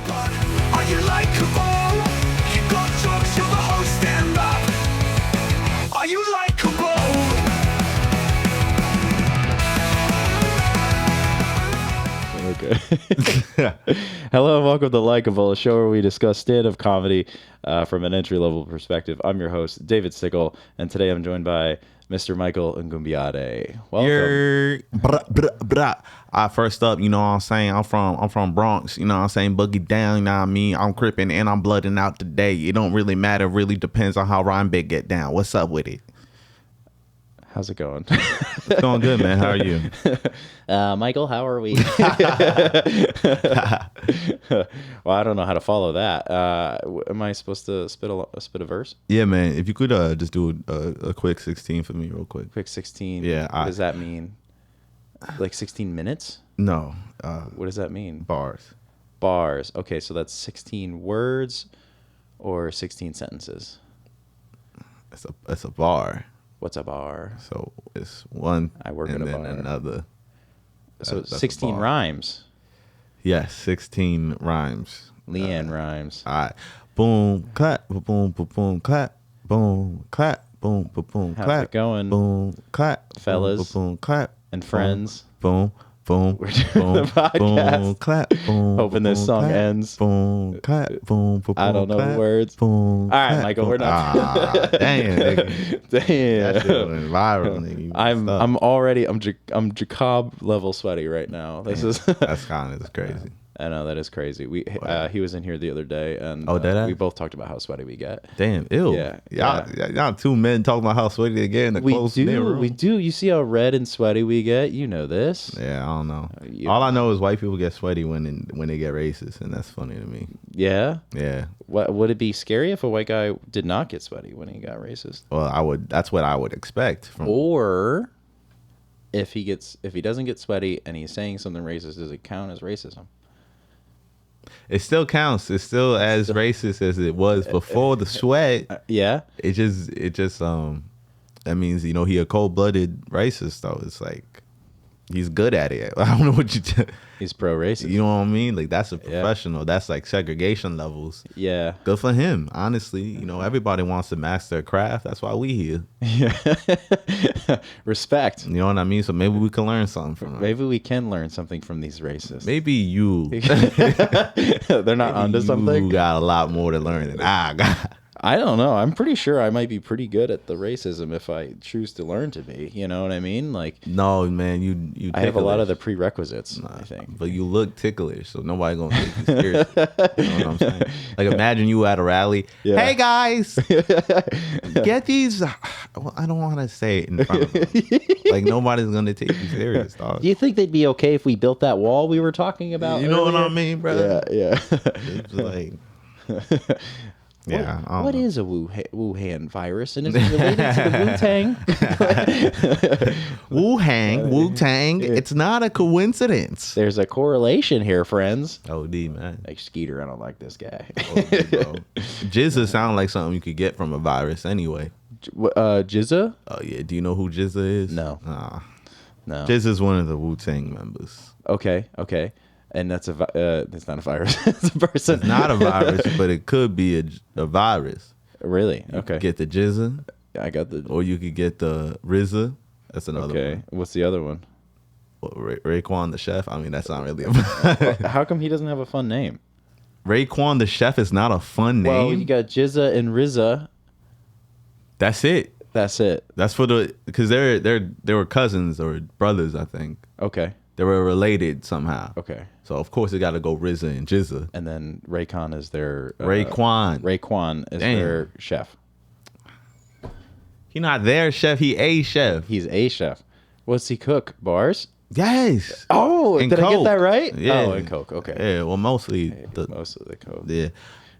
But are you likable? You got jokes, you're the host, stand up. Are you likable? Okay. Hello and welcome to Likeable, a show where we discuss stand-up comedy from an entry-level perspective. I'm your host, David Stickle, and today I'm joined by Mr. Michael Agunbiade. Welcome. First up, you know what I'm saying? I'm from Bronx, you know what I'm saying? Boogie down, you know what I mean? I'm crippin' and I'm blooding out today. It don't really matter, really depends on how Rhyme Big get down. What's up with it? How's it going? It's going good, man. How are you? Michael, how are we? Well, I don't know how to follow that. Am I supposed to spit a verse? Yeah, man. If you could just do a quick 16 for me real quick. Quick 16? Yeah. What does that mean? Like 16 minutes? No. What does that mean? Bars. Bars. Okay, so that's 16 words or 16 sentences? It's a bar. What's a bar? So it's one I work and at a then bar. another. So That's a 16 bar. rhymes. Yes, 16 rhymes. Leanne rhymes. All right. Boom, clap, boom, boom, boom, clap, boom, clap, boom, boom, boom, How's clap. it going, Boom, clap, fellas boom, boom, clap, and friends? boom, boom, We're doing boom, the podcast. boom, clap, boom. Hoping this boom, song clap, ends. Boom, clap, boom, boom. I don't know the clap, words. Boom. All right, clap, Michael, boom. we're not. Damn, nigga. That shit Damn. went viral, nigga. I'm already I'm Jacob level sweaty right now. This is That's kind of crazy. I know that is crazy. He was in here the other day and Oh, did I? we both talked about how sweaty we get. Damn, ew. Yeah, Y'all two men talking about how sweaty they get in the close knit room. We do. You see how red and sweaty we get? You know this. Yeah, I don't know. You- All I know is white people get sweaty when they get racist, and that's funny to me. Yeah. Yeah. What would it be scary if a white guy did not get sweaty when he got racist? Well, that's what I would expect from. Or if he doesn't get sweaty and he's saying something racist, does it count as racism? It still counts. It's still as racist as it was before the sweat. Yeah. It just that means he a cold-blooded racist though. It's like he's good at it. I don't know what He's pro-racist. you know what I mean? Like that's a professional. That's like segregation levels. Yeah. Good for him, honestly. Everybody wants to master their craft. That's why we here. Yeah. Respect. You know what I mean? So maybe we can learn something from him. Maybe we can learn something from these racists. Maybe you. They're not onto something. You got a lot more to learn than I got. I don't know. I'm pretty sure I might be pretty good at the racism if I choose to learn to be. You know what I mean? Like, No, man, you. I have a lot of the ticklish. prerequisites. I think. But you look ticklish, so nobody gonna take you serious. You know what I'm saying? Like imagine you at a rally. Yeah. Hey guys, get these. Well, I don't want to say it in front of them. Like nobody's gonna take you serious, dog. Do you think they'd be okay if we built that wall we were talking about? You know what I earlier? mean, bro? Yeah. It's like. Yeah, I don't What know. is a Wuhan virus, and is it related to the Wu-Tang? Wu-Tang. It's not a coincidence. There's a correlation here, friends. OD, man. Like Skeeter, I don't like this guy. OD, bro. Jizza sound like something you could get from a virus anyway. Jizza? Oh yeah, do you know who Jizza is? No. Nah. No. Jizza's one of the Wu-Tang members. Okay. And that's it's not a virus. It's a person. It's not a virus, but it could be a virus. Really? You Okay. could get the Jizza, I got the. or you could get the RZA. That's another Okay. one. What's the other one? What, Raekwon the Chef? I mean, that's not really a How come he doesn't have a fun name? Raekwon the Chef is not a fun name. Well, you got Jizza and RZA. That's it. That's it. That's for because they were cousins or brothers, I think. Okay. They were related somehow. Okay. So of course it got to go RZA and Jizza. And then Raycon is their Raekwon. Raekwon is Damn. their chef. He not their chef. He a chef. He's a chef. What's he cook? Bars? Yes. Oh, And did I get that Coke. right? Yeah. Oh, and Coke. Okay. Yeah. Well, mostly the Most of the Coke. yeah.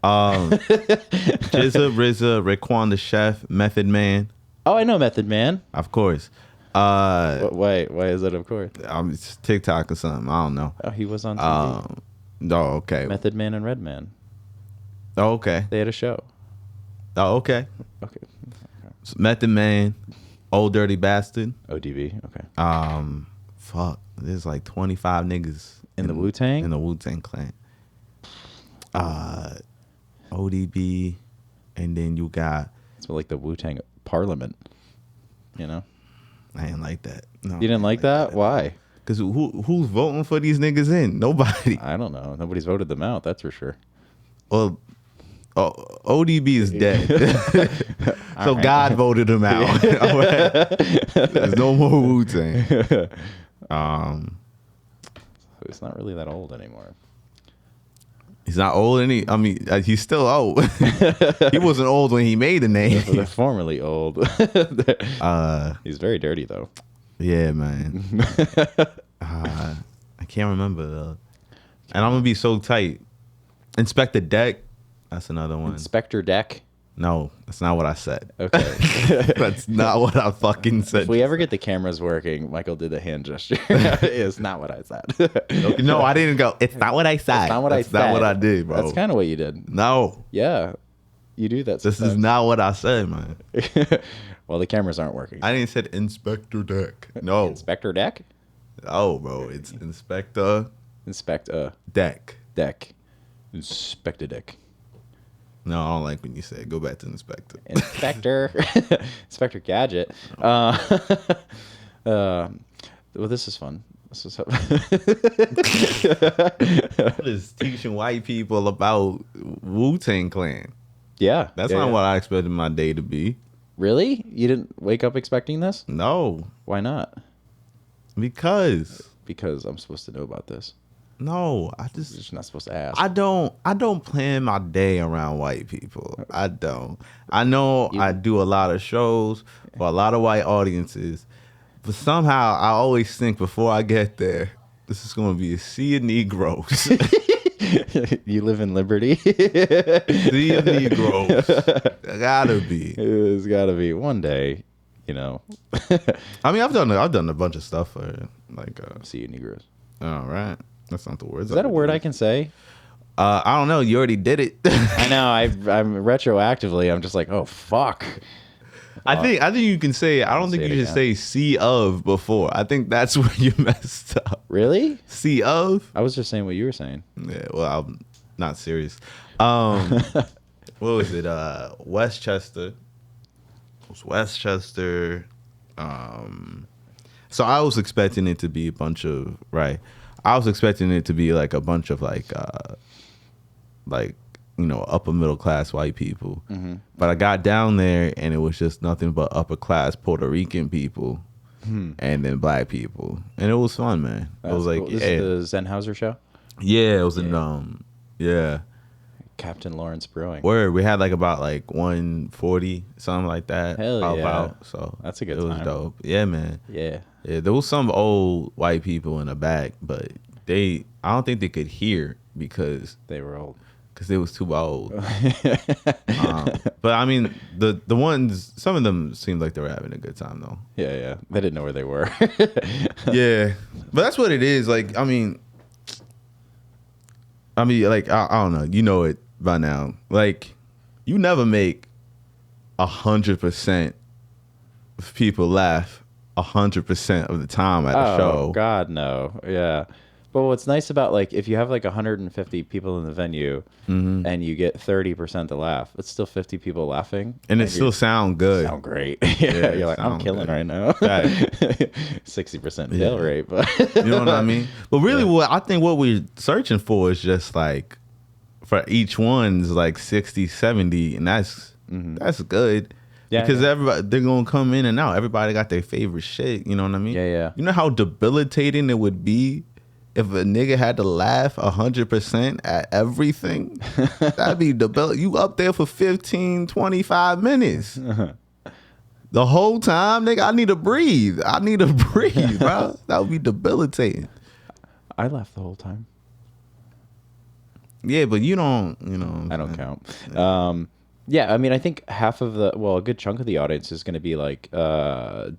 Jizza, RZA, Raekwon the Chef, Method Man, Oh, I know Method Man. of course. Why is that of course? It's TikTok or something. I don't know. Oh, he was on TV. No, okay. Method Man and Redman. Oh, okay. They had a show. Oh, okay. Okay. Method Man, Old Dirty Bastard. ODB. Okay. Fuck. There's like 25 niggas In the Wu-Tang? In the Wu-Tang clan. ODB, and then you got. It's like the Wu-Tang Parliament, you know? I didn't like that. No, You didn't like that? Why? Because who's voting for these niggas in? Nobody. I don't know. Nobody's voted them out, that's for sure. Well, ODB is dead. So right. God voted him out. All right. There's no more Wu-Tang. It's not really that old anymore. He's not old he's still old. He wasn't old when he made the name. They're formerly old. He's very dirty, though. Yeah, man. I can't remember though. And I'm gonna be so tight. Inspector Deck. That's another one. Inspector Deck. No, that's not what I said. Okay. That's not what I fucking said. If we ever get the cameras working, Michael did the hand gesture. It's not what I said. No, I didn't go. It's not what I said. It's not what That's I said. not what I did, bro. That's kind of what you did. No, Yeah. You do that this is sometimes. not what I said, man. Well, the cameras aren't working. I didn't said Inspector Deck. No. Inspector Deck? Oh, bro, it's Inspector Inspector Deck. Deck. Inspector Deck. No, I don't like when you say it. Go back to Inspector. Inspector. Inspector Gadget. Well, this is fun. This is Just teaching white people about Wu-Tang Clan. yeah. That's yeah, not yeah. what I expected my day to be. Really? You didn't wake up expecting this? No, Why not? because Because I'm supposed to know about this. no, You're just not supposed to ask. I don't plan my day around white people. I don't. I know I do a lot of shows for a lot of white audiences, but somehow I always think before I get there, this is going to be a sea of Negroes. You live in Liberty? Sea of Negroes. Gotta be. It's got to be one day, you know. I mean, I've done a bunch of stuff for like. See you, Negroes. All right, that's not the word. Is that a word I can say? I don't know. You already did it. I know. I'm retroactively. I'm just like, oh fuck. I think you can say. I don't think Say it you should again. say "sea of" before. I think that's where you messed up. Really? Sea of. I was just saying what you were saying. Yeah. Well, I'm not serious. What was it? Westchester. It was Westchester. So I was expecting it to be a bunch of I was expecting it to be like a bunch of like upper middle class white people. Mm-hmm. But I got down there and it was just nothing but upper class Puerto Rican people and then black people, and it was fun, man. It was like cool. This is the Zenhauser show. yeah, it was in Captain Lawrence Brewing. Word. We had like about like 140 something like that. Hell yeah. About, so That's a good It was time. dope. Yeah, man. Yeah. Yeah, there was some old white people in the back, but I don't think they could hear because They were old. they was too old. But I mean, the ones, some of them seemed like they were having a good time though. Yeah. They didn't know where they were. Yeah, but that's what it is. Like, I mean, like I don't know. You know it by now. Like, you never make 100% of people laugh 100% of the time at a show. Oh God, no. Yeah. But what's nice about like if you have like 150 people in the venue and you get 30% to laugh, it's still 50 people laughing, And it still sound good. sound great. Yeah, you're like, I'm sound killing good. right now. Right. 60% fail rate, but You know what I mean? But really, what I think what we're searching for is just like for each one's like 60, 70, and that's good. Yeah, because yeah. everybody, they're gonna come in and out. Everybody got their favorite shit. You know what I mean? Yeah. You know how debilitating it would be if a nigga had to laugh 100% at everything? That'd be debilitating. You up there for 15, 25 minutes. The whole time, nigga, I need to breathe. Bro. That would be debilitating. I laughed the whole time. Yeah, but you don't, you know. I don't count. Yeah, I mean, I think a good chunk of the audience is going to be like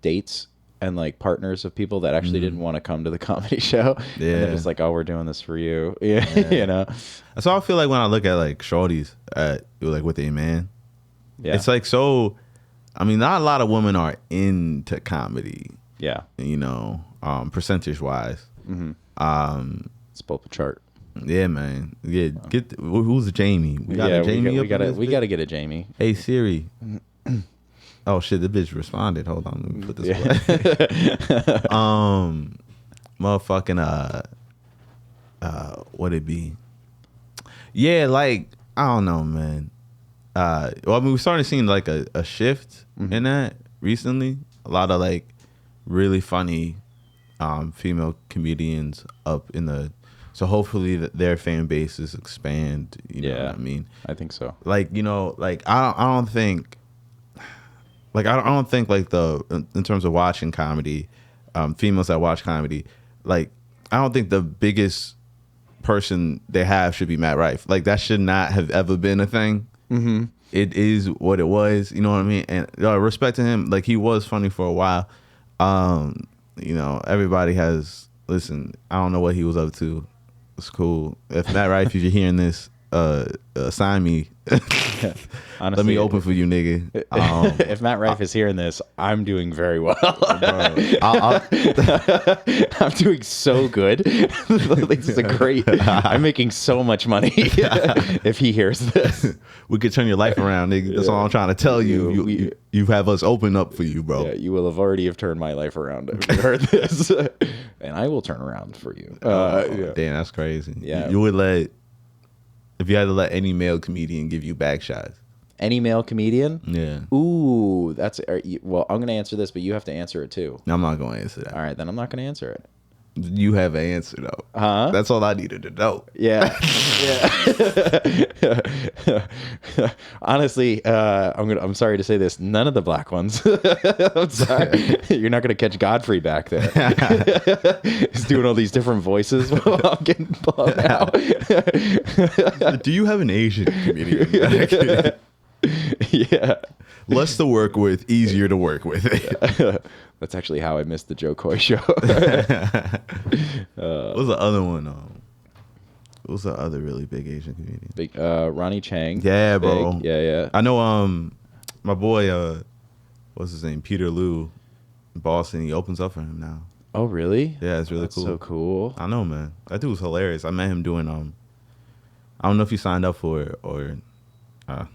dates and like partners of people that actually didn't want to come to the comedy show. And Yeah. they're just like, oh, we're doing this for you. Yeah. You know? That's how I feel like when I look at like shorties like with a man. Yeah. It's like so. I mean, not a lot of women are into comedy. Yeah. You know, percentage wise. Let's pull up a chart. Yeah, man. Yeah, who's Jamie? We got a Jamie. We gotta get a Jamie. Hey Siri. Oh shit, the bitch responded. Hold on, let me put this away. Motherfucking what it be? Yeah, like I don't know, man. Well, I mean, we're starting to see like a shift in that recently. A lot of like really funny female comedians up in the. So hopefully their fan bases expand. You know what I mean? I think so. Like like I don't think. Like I don't think like in terms of watching comedy, females that watch comedy, like I don't think the biggest person they have should be Matt Rife. Like that should not have ever been a thing. Mm-hmm. It is what it was. You know what I mean? And respect to him. Like he was funny for a while. You know, everybody has. Listen, I don't know what he was up to. It's cool. If Matt Rife, if you're hearing this, sign me. Honestly, let me open for you, nigga. If Matt Rife is hearing this, I'm doing very well. I'm doing so good. This is a great. I'm making so much money. If he hears this, we could turn your life around, nigga. That's all I'm trying to tell you. You have us open up for you, bro. Yeah, you will have already have turned my life around if you heard this, and I will turn around for you. Damn, that's crazy. Yeah, you would let. If you had to let any male comedian give you back shots. Any male comedian? Yeah. Ooh, that's well. I'm gonna answer this, but you have to answer it too. I'm not gonna answer that. All right, then I'm not gonna answer it. You have an answer though. Huh? That's all I needed to know. Yeah. Yeah. Honestly, I'm sorry to say this. None of the black ones. I'm sorry. You're not gonna catch Godfrey back there. He's doing all these different voices while I'm getting blown out. Do you have an Asian comedian? Yeah. Less to work with, easier to work with. That's actually how I missed the Joe Coy show. What was the other one? What was the other really big Asian comedian? Big Ronnie Chang. Yeah, Big. bro. Yeah. I know. My boy. What's his name? Peter Liu, in Boston. He opens up for him now. Oh, really? Yeah, it's really That's cool. So cool. I know, man. That dude was hilarious. I met him doing. I don't know if you signed up for it or.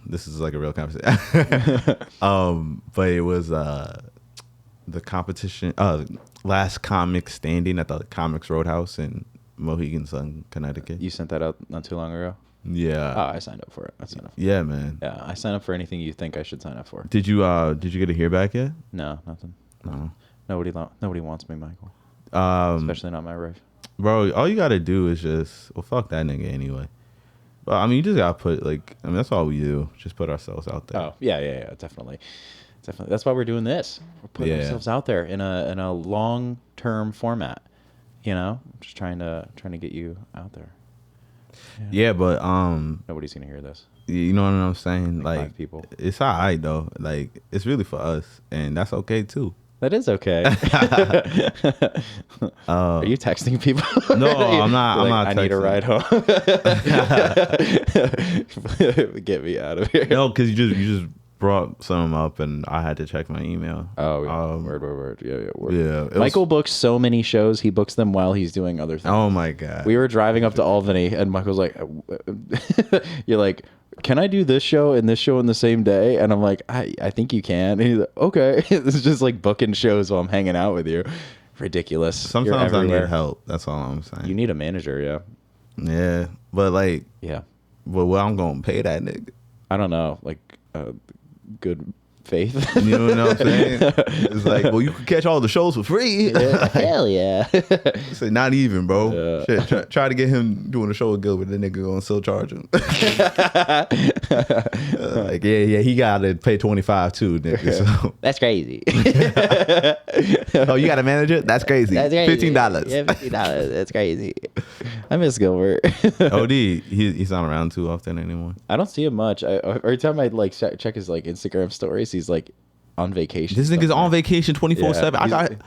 This is like a real conversation. But it was the competition, last comic standing at the Comics Roadhouse in Mohegan Sun, Connecticut. You sent that out not too long ago? Yeah. Oh, I signed up for it. I signed up. Yeah, man. Yeah, I sign up for anything you think I should sign up for. Did you get to hear back yet? No, nothing. No. Nobody wants me, Michael. Especially not my wife. Bro, all you gotta do is just fuck that nigga anyway. But I mean, you just gotta put that's all we do. Just put ourselves out there. Oh yeah, definitely. That's why we're doing this. We're putting ourselves out there in a long term format. You know, just trying to get you out there. Yeah, but nobody's gonna hear this. You know what I'm saying? Like 5 people. It's alright though. Like it's really for us, and that's okay too. That is okay. Are you texting people? No, I'm not. I'm not. I need a ride home. Get me out of here. No, because you just brought some up, and I had to check my email. Oh, yeah. Word. Yeah, word. Yeah. Michael books so many shows. He books them while he's doing other things. Oh my god. We were driving up to Albany, and Michael's like, "You're like, can I do this show and this show in the same day?" And I'm like, I think you can. And he's like, okay. This is just like booking shows while I'm hanging out with you. Ridiculous. Sometimes I need help. That's all I'm saying. You need a manager, yeah. Yeah, but yeah. But what I'm gonna pay that nigga? I don't know, like good faith. You know what I'm saying? It's like, well, you can catch all the shows for free. Yeah, hell yeah. Say not even, bro. Yeah. Shit, try to get him doing a show with Gilbert. The nigga gonna still charge him. Like, yeah, he gotta pay $25 too, nigga. So. That's crazy. Oh, you got a manager? That's crazy. That's crazy. $15. Yeah, $15. That's crazy. I miss Gilbert. OD, he's not around too often anymore. I don't see him much. Every time I like check his like Instagram stories, he's like on vacation. This nigga's on vacation 24/7.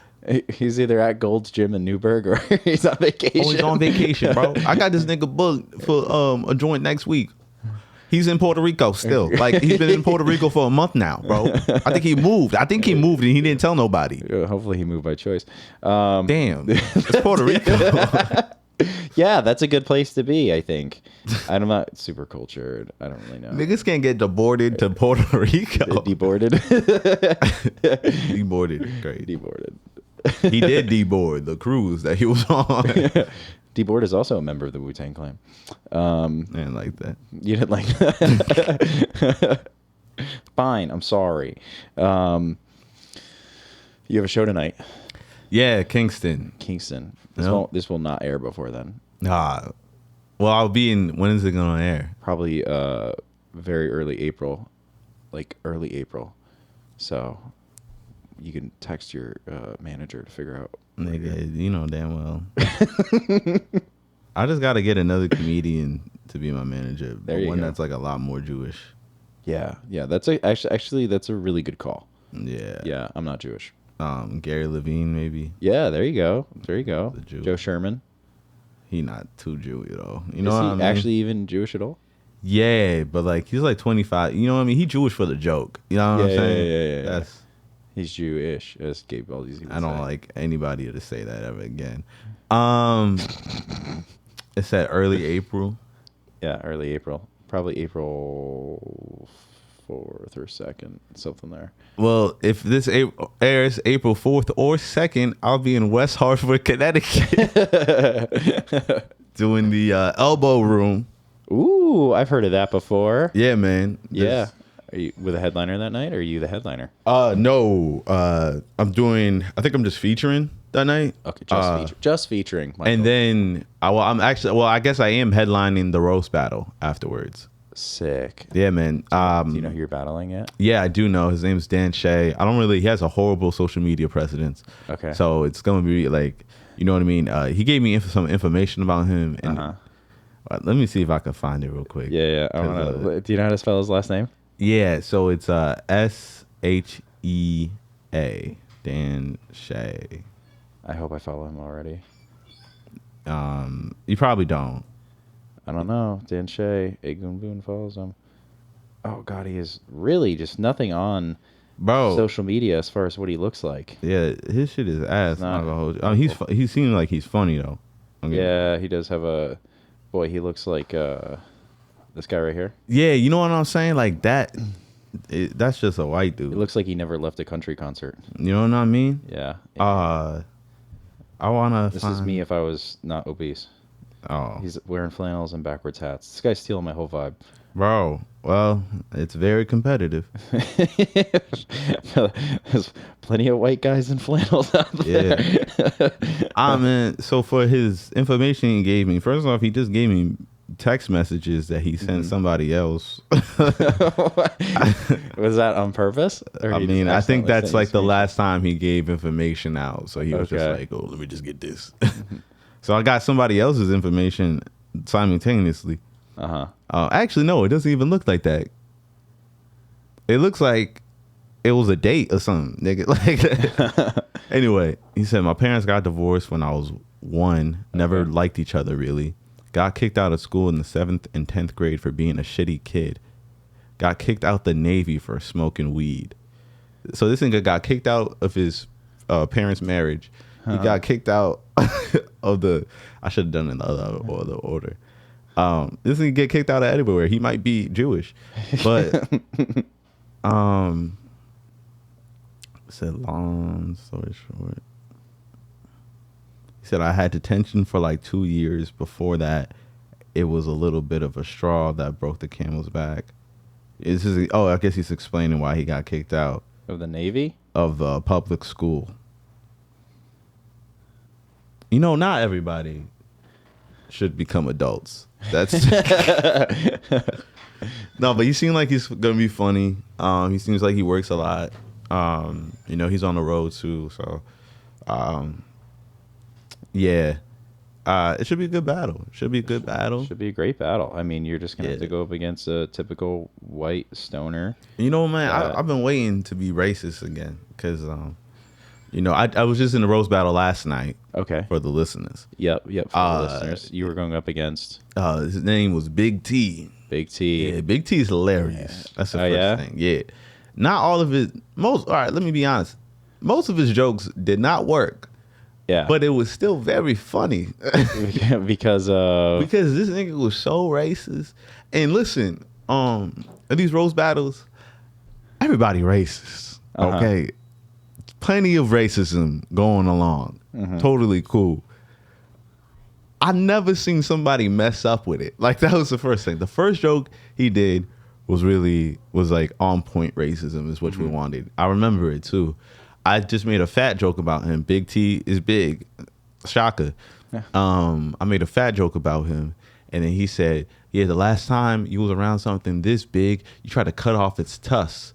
He's either at Gold's Gym in Newburgh or he's on vacation. Oh, he's on vacation, bro. I got this nigga booked for a joint next week. He's in Puerto Rico still. Like, he's been in Puerto Rico for a month now, bro. I think he moved. And he didn't tell nobody. Yeah, hopefully he moved by choice. Damn. It's Puerto Rico. Yeah, that's a good place to be, I think. I'm not super cultured. I don't really know. Niggas can't get deported to Puerto Rico. Deboarded. Deboarded. Great. Deboarded. He did deboard the cruise that he was on. Deboard is also a member of the Wu-Tang Clan. And like that. You didn't like that? Fine, I'm sorry. You have a show tonight, Yeah, Kingston. Kingston. Yep. This will not air before then. Well, I'll be in. When is it gonna air? Probably very early April, like early April. So you can text your manager to figure out. Nigga, you know damn well. I just got to get another comedian to be my manager. There you one go. that's like a lot more Jewish. Yeah. That's actually that's a really good call. Yeah. Yeah, I'm not Jewish. Gary Levine maybe. Yeah, there you go. There you go. The Jew. Joe Sherman. He not too Jewy though. You Is know what he I mean? actually even Jewish at all? Yeah, but like he's like 25. You know what I mean? He Jewish for the joke. You know what I'm saying? Yeah. That's. He's Jewish, as Gabe Baldi's. I don't like anybody to say that ever again. It's at early April. Yeah, early April. Probably April 4th or 2nd, something there. Well, if this airs April 4th or 2nd, I'll be in West Hartford, Connecticut, doing the Elbow Room. Ooh, I've heard of that before. Yeah, man. Yeah. Are you with a headliner that night, or are you the headliner? No. I'm doing. I think I'm just featuring that night. Okay, just featuring. Michael. And then, I guess I am headlining the roast battle afterwards. Sick. Yeah, man. Do you know who you're battling yet? Yeah, I do know. His name's Dan Shay. He has a horrible social media presence. Okay. So it's going to be like, you know what I mean? He gave me some information about him. And let me see if I can find it real quick. Yeah. Do you know how to spell his last name? Yeah, so it's SHEA, Dan Shay. I hope I follow him already. You probably don't. I don't know. Dan Shay, Agunbiade follows him. Oh, God, he is really just nothing on social media as far as what he looks like. Yeah, his shit is ass. Not- I'm not gonna hold you. He seems like he's funny, though. Yeah, he does have a... Boy, he looks like this guy right here. Yeah, you know what I'm saying? Like that... that's just a white dude. It looks like he never left a country concert. You know what I mean? Yeah. I wanna. This is me if I was not obese. Oh, He's wearing flannels and backwards hats. This guy's stealing my whole vibe. bro. Well, it's very competitive. There's plenty of white guys in flannels out there. Yeah. Man. So for his information he gave me, first off, he just gave me text messages that he sent somebody else. Was that on purpose? Or I he mean, just I think accidentally that's sent like you the screenshots? last time he gave information out. So he was just Okay. like, "Oh, let me just get this." So I got somebody else's information simultaneously. Actually, no, it doesn't even look like that. It looks like it was a date or something, nigga. Like, anyway, he said my parents got divorced when I was 1. Never liked each other really. Got kicked out of school in the 7th and 10th grade for being a shitty kid. Got kicked out the Navy for smoking weed. So this nigga got kicked out of his parents' marriage. He got kicked out of the. I should have done it in the other order. This nigga get kicked out of everywhere. He might be Jewish, but said long story short. He said I had detention for like 2 years. Before that, it was a little bit of a straw that broke the camel's back. I guess he's explaining why he got kicked out Of the Navy? of the public school. You know, not everybody should become adults. That's no, but he seems like he's gonna be funny. He seems like he works a lot. You know, he's on the road too, so yeah. It should be a good battle. Should be a good battle. Should be a great battle. I mean, you're just gonna have to Yeah. go up against a typical white stoner. You know, man, I've been waiting to be racist again because, you know, I was just in the roast battle last night Okay. for the listeners. Yep. For the listeners, you were going up against His name was Big T. Big T. Yeah, Big T is hilarious. That's the Oh, first yeah? thing. Yeah. Not all of it. All right, let me be honest. Most of his jokes did not work. Yeah. But it was still very funny because because this nigga was so racist. And listen, at these roast battles, everybody racist. Uh-huh. Okay, plenty of racism going along. Totally cool. I never seen somebody mess up with it. Like, that was the first thing. The first joke he did was like on point racism is what we wanted. I remember it too. I just made a fat joke about him. Big T is big. Shaka. Yeah. I made a fat joke about him. And then he said, yeah, the last time you was around something this big, you tried to cut off its tusks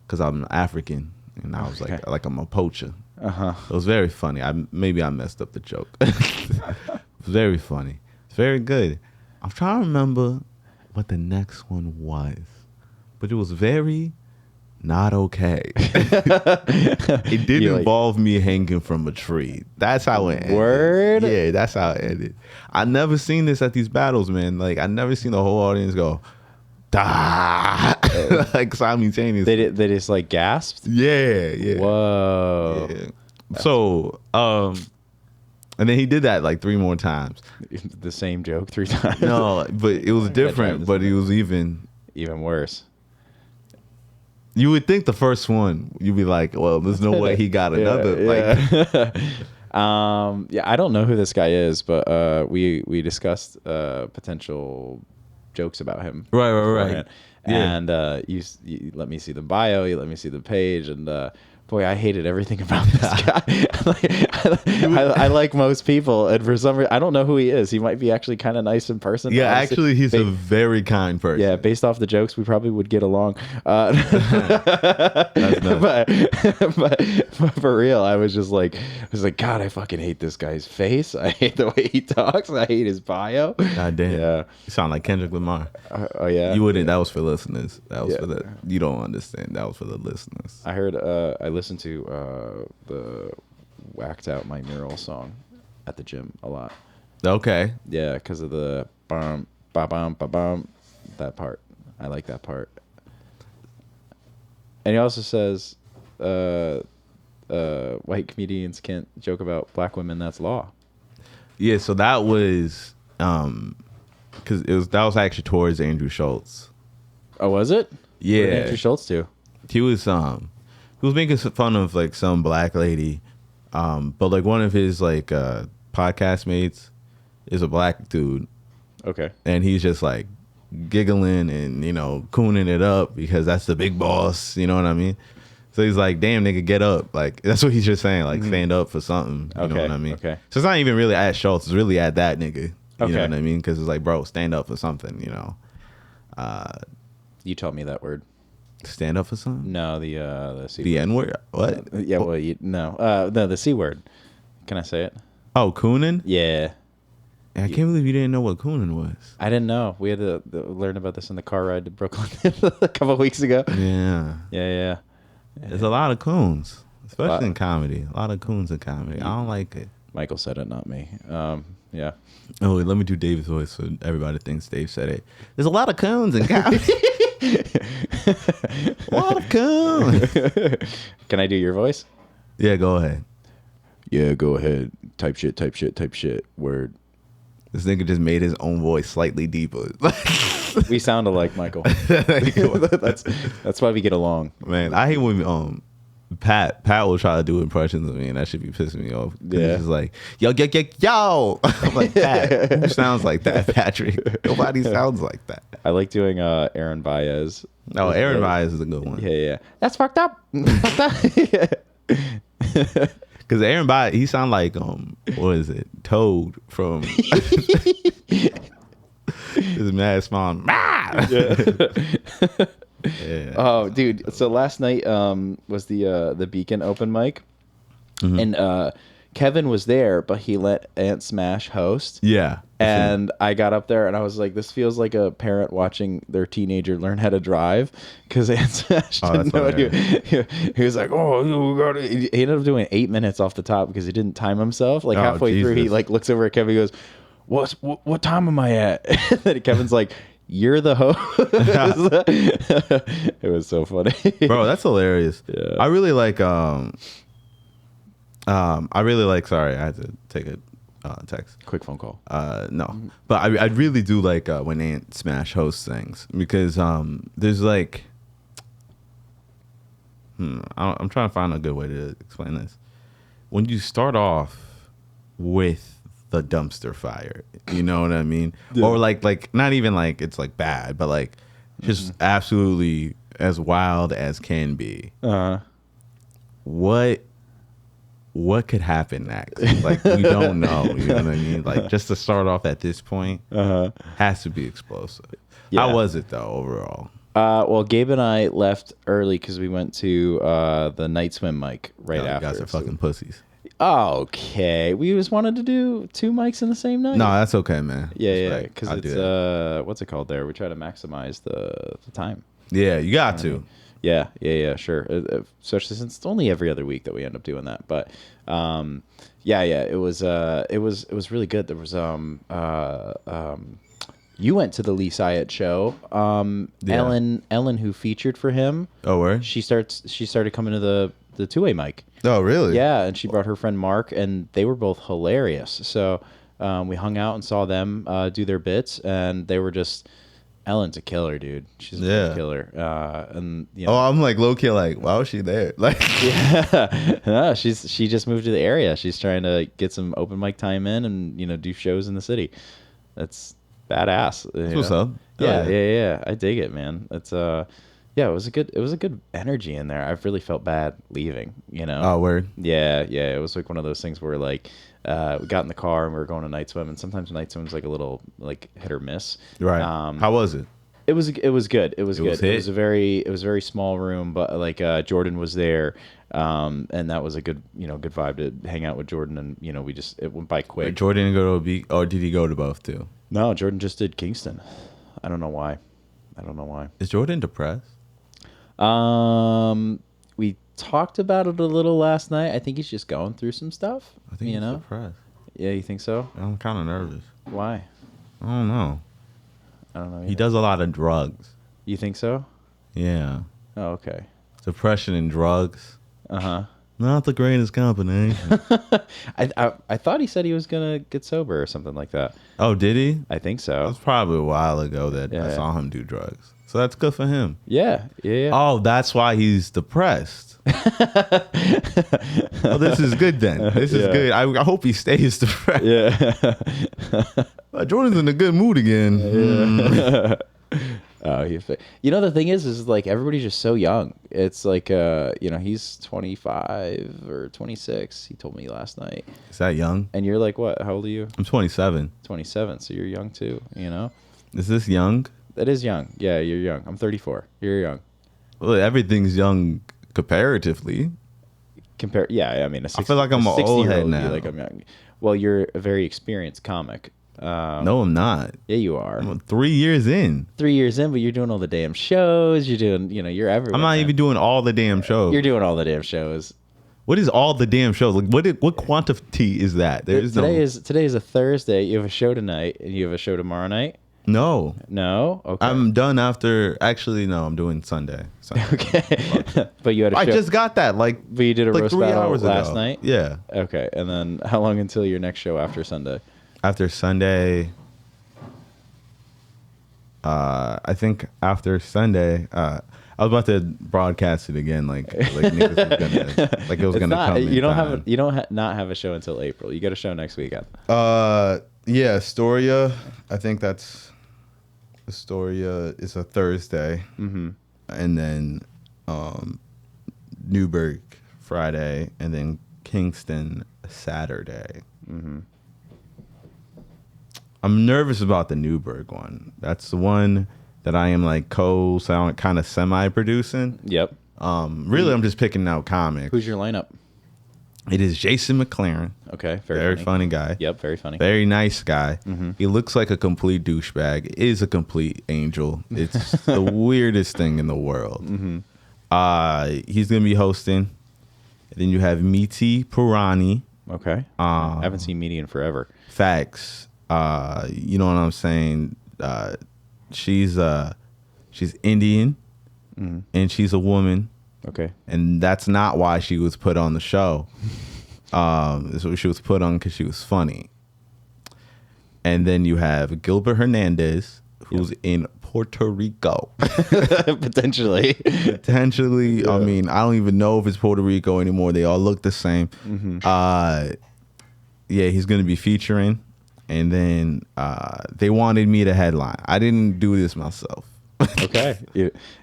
because I'm African. And I was like I'm a poacher. Uh-huh. It was very funny. Maybe I messed up the joke. It was very funny. It's very good. I'm trying to remember what the next one was. But it was very not okay. It did involve me hanging from a tree. That's how it ended. Word? Yeah, that's how it ended. I never seen this at these battles, man. Like, I never seen the whole audience go, "Dah!" Like simultaneously. They just like gasped. Yeah. Whoa. Yeah. So, and then he did that like 3 more times. The same joke 3 times. No, but it was different. But it was even worse. You would think the first one, you'd be like, well, there's no way he got another. Yeah. I don't know who this guy is, but we discussed potential jokes about him. Right. beforehand. Yeah. And you let me see the bio, you let me see the page, and boy, I hated everything about this guy. I like most people, and for some reason, I don't know who he is. He might be actually kind of nice in person. Yeah, honestly. actually, he's a very kind person. Yeah, based off the jokes, we probably would get along. But for real, I was like, God, I fucking hate this guy's face. I hate the way he talks. I hate his bio. God damn. Yeah. You sound like Kendrick Lamar. Oh yeah. You wouldn't. That was for listeners. That was for the. You don't understand. That was for the listeners. I heard. I listened to the Whacked Out My Mural song at the gym a lot. Okay. Yeah, because of the bum ba bum ba bum, that part. I like that part. And he also says, white comedians can't joke about black women. That's law. Yeah. So that was because that was actually towards Andrew Schultz. Oh, was it? Yeah. What did Andrew Schultz do? He was making fun of like some black lady, but like one of his like podcast mates is a black dude. Okay. And he's just like giggling and cooning it up because that's the big boss. You know what I mean? So he's like, "Damn nigga, get up!" Like that's what he's just saying. Like stand up for something. You know what I mean? Okay. So it's not even really at Schultz. It's really at that nigga. You know Okay. what I mean? Because it's like, bro, stand up for something. You taught me that word. Stand up for something. No, the C The word. N word. What? Yeah, well, no, the C word. Can I say it? Oh, cooning. Yeah. I can't believe you didn't know what cooning was. I didn't know. We had to learn about this in the car ride to Brooklyn a couple of weeks ago. Yeah. Yeah. There's a lot of coons, especially in comedy. A lot of coons in comedy. I don't like it. Michael said it, not me. Yeah. Oh, wait, let me do Dave's voice so everybody thinks Dave said it. There's a lot of coons in comedy. A lot of coons. Can I do your voice? Yeah, go ahead. Yeah, go ahead. Type shit. Word. This nigga just made his own voice slightly deeper. We sound alike, Michael. That's why we get along. Man, I hate when Pat will try to do impressions of me, and that should be pissing me off. Yeah. He's just like, yo. I'm like, Pat, who sounds like that, Patrick? Nobody sounds like that. I like doing Aaron Baez. No, Aaron Baez is a good one. Yeah. That's fucked up. Because Aaron Baez, he sound like what is it? Toad from his mad smile. Yeah. Oh, dude. So last night was the Beacon open mic, and Kevin was there, but he let Aunt Smash host. Yeah. And I got up there and I was like, this feels like a parent watching their teenager learn how to drive, because Aunt Smash didn't know what he was like, oh, we got it. He ended up doing 8 minutes off the top because he didn't time himself. Like halfway through, he like looks over at Kevin and goes, what time am I at? And then Kevin's like, you're the host. It was so funny. Bro, that's hilarious. Yeah. I really like I really like. Sorry, I had to take a text. Quick phone call. No, but I really do like when Ant Smash hosts things because there's like, I'm trying to find a good way to explain this. When you start off with the dumpster fire, you know what I mean, or like not even like it's like bad, but like just absolutely as wild as can be. What could happen next? Like we don't know. You know what I mean? Like just to start off at this point, has to be explosive. Yeah. How was it though overall? Well, Gabe and I left early because we went to the night swim mic right You after. guys are fucking pussies. Okay, we just wanted to do 2 mics in the same night. No, that's okay, man. Yeah, Respect. because I'll do it's that. what's it called there? We try to maximize the time. Yeah, you got to. Yeah, sure. Especially since it's only every other week that we end up doing that. But it was really good. There was you went to the Lee Syatt show. Ellen, who featured for him. Oh, where? She started coming to the 2-way mic. Oh, really? Yeah, and she brought her friend Mark, and they were both hilarious. So we hung out and saw them do their bits, and they were just. Ellen's a killer, dude. She's a killer. And you know, I'm like low key, like, why was she there? Like, no, she just moved to the area. She's trying to get some open mic time in, and do shows in the city. That's badass. what's up? Yeah. I dig it, man. It's it was a good energy in there. I really felt bad leaving. Oh, word. Yeah. It was like one of those things where like. We got in the car and we were going to night swim, and sometimes night swim's like a little like hit or miss. Right. How was it? It was good. It was good. It was a very small room, but like Jordan was there, and that was a good good vibe to hang out with Jordan, and it went by quick. Jordan didn't go to a beat, or did he go to both too? No, Jordan just did Kingston. I don't know why. Is Jordan depressed? We talked about it a little last night. I think he's just going through some stuff. I think he's depressed. Yeah, you think so? I'm kind of nervous. Why? I don't know. I don't know. He does a lot of drugs. You think so? Yeah. Oh, okay. Depression and drugs. Uh-huh. Not the greatest combination. I thought he said he was gonna get sober or something like that. Oh, did he? I think It so. was probably a while ago that I saw him do drugs. So that's good for him. Yeah. Oh, that's why he's depressed. Oh, this is good then. This is good. I hope he stays depressed. Yeah. Jordan's in a good mood again. Oh, the thing is like everybody's just so young. It's like he's 25 or 26. He told me last night. Is that young? And you're like, what? How old are you? I'm 27. 27. So you're young too. Is this young? That is young. Yeah, you're young. I'm 34. You're young. Well, everything's young comparatively. Yeah, I mean, I feel like I'm an old head now. Like I'm young. Well, you're a very experienced comic. No, I'm not. Yeah, you are. I'm 3 years in. 3 years in, but you're doing all the damn shows. You're doing, you're everywhere. I'm not even doing all the damn shows. You're doing all the damn shows. What is all the damn shows? Like, what quantity is that? Today is a Thursday. You have a show tonight, and you have a show tomorrow night. No. Okay. I'm done after. Actually, no. I'm doing Sunday. Okay. But you had a show. I just got that. But you did a roast 3 battle hours last ago. night. Yeah. Okay. And then how long until your next show after Sunday? After Sunday. I think after Sunday. I was about to broadcast it again, like niggas was gonna, like it was gonna come. You don't not have a show until April. You got a show next weekend. Yeah, Astoria. I think that's Astoria is a Thursday, and then Newburgh Friday, and then Kingston Saturday. I'm nervous about the Newburgh one. That's the one that I am like kind of semi-producing. Yep. Really, I'm just picking out comics. Who's your lineup? It is Jason McLaren. Okay, very funny guy. Yep, very funny. Very nice guy. He looks like a complete douchebag. Is a complete angel. It's the weirdest thing in the world. He's gonna be hosting. And then you have Miti Purani. Okay. I haven't seen Miti in forever. Facts. You know what I'm saying? She's Indian, and she's a woman. Okay. And that's not why she was put on the show. So she was put on because she was funny. And then you have Gilbert Hernandez, who's in Puerto Rico. Potentially. Potentially. I mean, I don't even know if it's Puerto Rico anymore. They all look the same. Yeah, he's going to be featuring. And then they wanted me to headline. I didn't do this myself. Okay.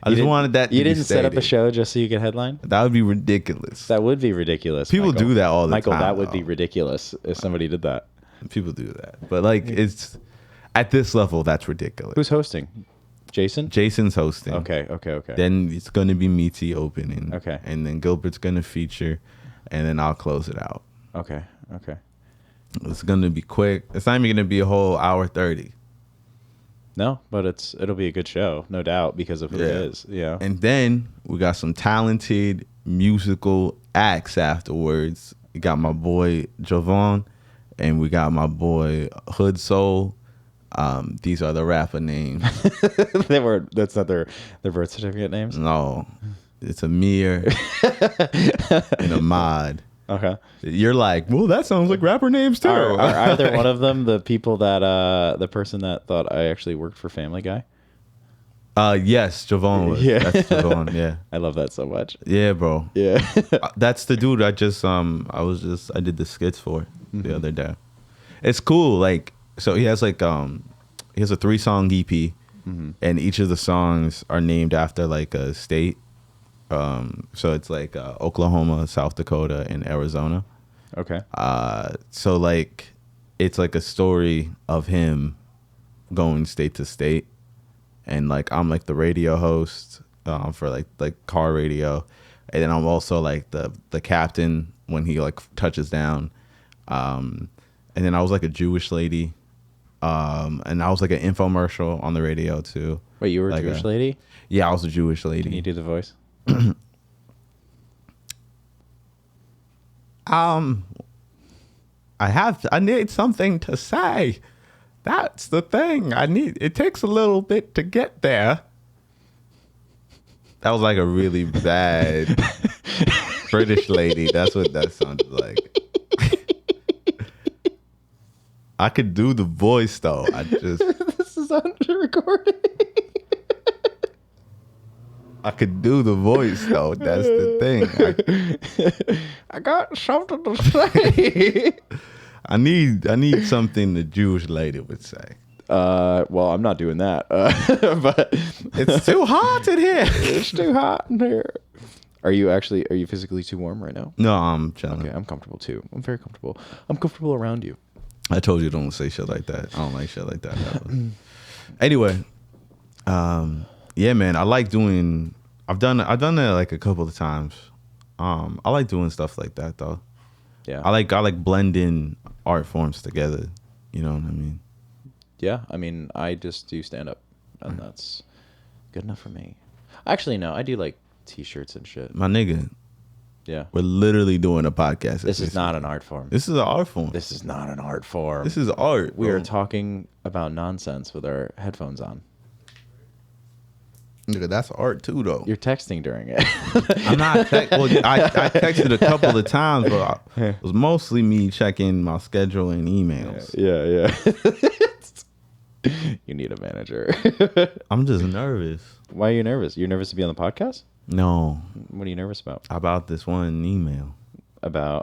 I just wanted that to You be didn't set up a stated. show just so you could headline? That would be ridiculous. That would be ridiculous. People Michael. do that all the Michael, time, that would be though. ridiculous if somebody did that. People do that. But like, it's at this level, that's ridiculous. Who's hosting? Jason? Jason's hosting. Okay. Then it's going to be Meaty opening. Okay. And then Gilbert's going to feature. And then I'll close it out. Okay. It's going to be quick. It's not even going to be a whole hour 30. No, but it'll be a good show, no doubt, because of who it is. Yeah. And then we got some talented musical acts afterwards. We got my boy Javon, and we got my boy Hood Soul. These are the rapper names. That's not their birth certificate names? No, it's Amir and Ahmad. Okay. You're like, well, that sounds like rapper names too. Are either one of them the people that the person that thought I actually worked for Family Guy? Yes, Javon was. Yeah. That's Javon. Yeah. I love that so much. Yeah, bro. Yeah. That's the dude I did the skits for the other day. It's cool. Like, so he has like he has a 3-song EP, and each of the songs are named after like a state. So it's like Oklahoma, South Dakota, and Arizona. Okay. So like it's like a story of him going state to state, and like I'm like the radio host for like car radio, and then I'm also like the captain when he like touches down, and then I was like a Jewish lady, and I was like an infomercial on the radio too. Wait, you were a Like Jewish lady? Yeah, I was a Jewish lady. Can you do the voice? I need something to say. That's the thing. It takes a little bit to get there. That was like a really bad British lady. That's what that sounded like. I could do the voice though. This is under recording. I could do the voice though. That's the thing. I got something to say. I need something the Jewish lady would say. Well, I'm not doing that. But It's too hot in here. it's too hot in here. Are you physically too warm right now? No, I'm chilling. Okay, I'm comfortable too. I'm very comfortable. I'm comfortable around you. I told you don't say shit like that. I don't like shit like that. Anyway, yeah, man, I like doing. I've done it like a couple of times. I like doing stuff like that though. Yeah. I like blending art forms together. You know what I mean? Yeah, I mean, I just do stand up, and that's good enough for me. Actually, no, I do like t-shirts and shit. My nigga, Yeah. we're literally doing a podcast. This is not an art form. This is an art form. This is not an art form. This is art. We bro. are talking about nonsense with our headphones on. Nigga, that's art too, though. You're texting during it. I'm not. I texted a couple of times, but it was mostly me checking my schedule and emails. Yeah. You need a manager. I'm just nervous. Why are you nervous? You're nervous to be on the podcast? No, What are you nervous about? about this one email. About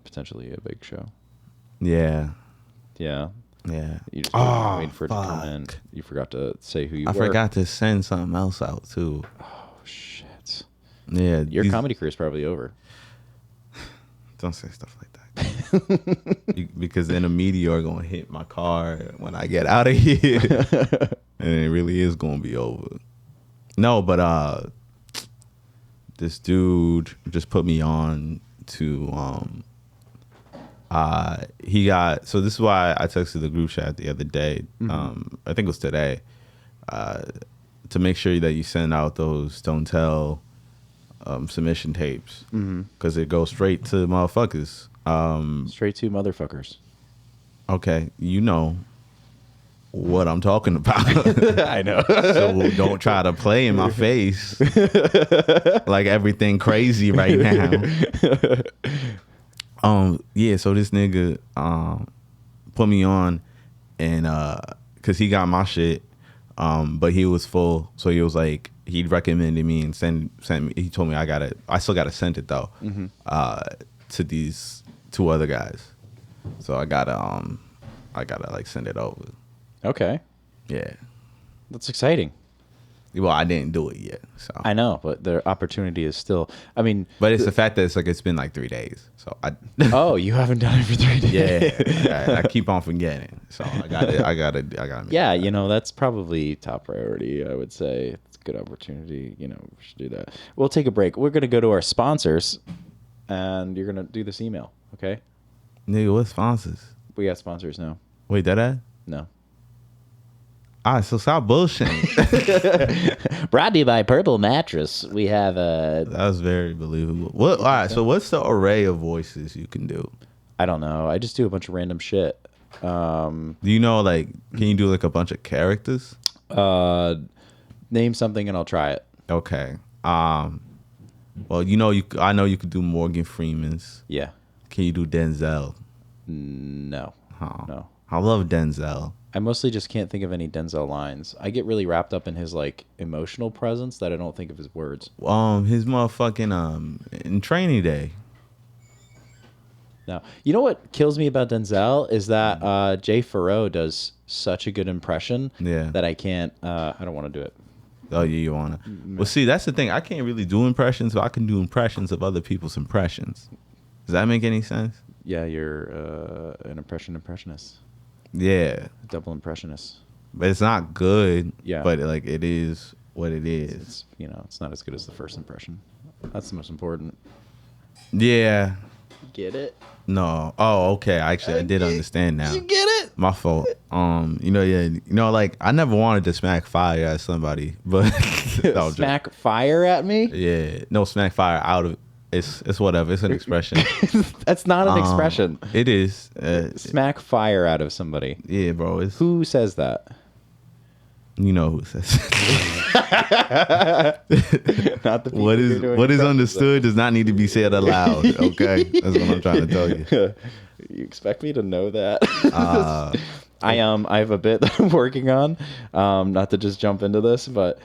potentially a big show. Yeah, Yeah. yeah. You just Oh, waiting for it to come in. fuck. You forgot to say who you I were. forgot to send something else out too. Oh, shit. Yeah, Your comedy career is probably over. Don't say stuff like that. Because then the media are gonna hit my car when I get out of here, and it really is gonna be over. No, but this dude just put me on to he got, so this is why I texted the group chat the other day. I think it was today, to make sure that you send out those don't tell submission tapes, because it goes straight to motherfuckers. Straight to motherfuckers. Okay, you know what I'm talking about. I know. So don't try to play in my face like everything crazy right now. Yeah, so this nigga put me on, and cause he got my shit, but he was full, so he was like, he recommended me and sent me. He told me I still gotta send it though, to these two other guys. So I gotta like send it over. Okay. Yeah. That's exciting. Well, I didn't do it yet, so. I know, but the opportunity is still, I mean. But it's the fact that it's been like 3 days, so I. Oh, you haven't done it for 3 days. Yeah, I keep on forgetting, so I gotta. Yeah, you know, that's probably top priority, I would say. It's a good opportunity. You know, we should do that. We'll take a break. We're going to go to our sponsors, and you're going to do this email, okay? Nigga, what sponsors? We got sponsors now. Wait, that? No. All right, so stop bullshitting. Brought to you by Purple Mattress. We have That was very believable. What? All right, so what's the array of voices you can do? I don't know. I just do a bunch of random shit. Do you know, like, can you do like a bunch of characters? Name something and I'll try it. Okay. Well, I know you could do Morgan Freeman's. Yeah. Can you do Denzel? No. Oh, No. I love Denzel. I mostly just can't think of any Denzel lines. I get really wrapped up in his like emotional presence that I don't think of his words. His motherfucking in Training Day. No. You know what kills me about Denzel is that Jay Farrow does such a good impression that I can't I don't want to do it. Oh yeah, you wanna. Well, see, that's the thing. I can't really do impressions, but I can do impressions of other people's impressions. Does that make any sense? Yeah, you're an impressionist. Yeah. Double impressionist. But it's not good. Yeah. But like it is what it is. It's it's not as good as the first impression. That's the most important. Yeah. Get it? No. Oh, okay. Actually, I did understand now. You get it? My fault. Like I never wanted to smack fire at somebody, but Smack fire at me? Yeah. No, smack fire out of it's whatever. It's an expression. That's not an expression. It is. Smack fire out of somebody. Yeah, bro. It's Who says that? You know who says Not the people what you're is doing what is impressions of. understood does not need to be said aloud. Okay, that's what I'm trying to tell you. You expect me to know that? I have a bit that I'm working on. Not to just jump into this, but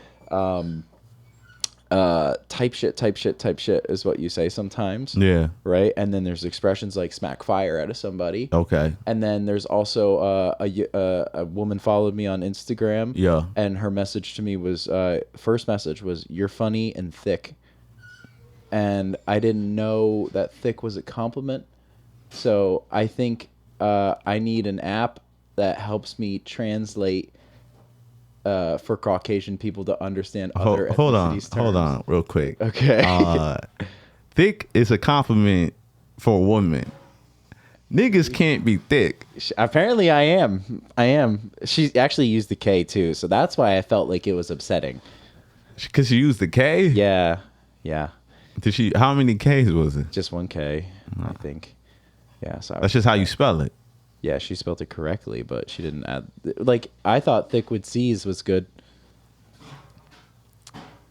type shit is what you say sometimes. Yeah. Right? And then there's expressions like smack fire out of somebody. Okay. And then there's also a woman followed me on Instagram. Yeah. And her message to me was, first message was, "You're funny and thick." And I didn't know that thick was a compliment. So I think I need an app that helps me translate for Caucasian people to understand other ethnicities' terms. Hold on, real quick. Okay. Thick is a compliment for a woman. Niggas can't be thick. Apparently, I am. She actually used the K too, so that's why I felt like it was upsetting. Because she used the K? Yeah. Did she? How many Ks was it? Just one K, I think. Yeah. So That's just how you spell it. Yeah, she spelled it correctly, but she didn't add. Like I thought, thick with C's was good.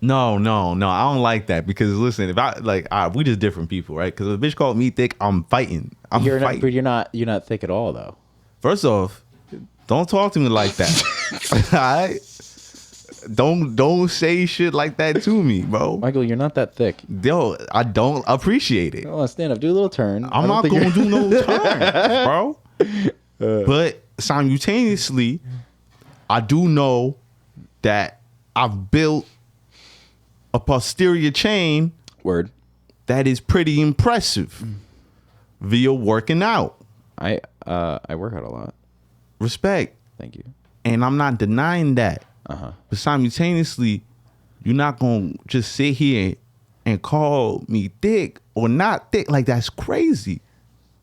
No, I don't like that because listen, if we just different people, right? Because if a bitch called me thick, I'm fighting. You're not thick at all, though. First off, don't talk to me like that. All right? Don't say shit like that to me, bro. Michael, you're not that thick. Yo, I don't appreciate it. Oh, stand up, do a little turn. I'm not gonna do no turn, bro. But simultaneously, I do know that I've built a posterior chain Word. that is pretty impressive via working out. I work out a lot. Respect. Thank you. And I'm not denying that. But simultaneously, you're not gonna just sit here and call me thick or not thick. Like that's crazy.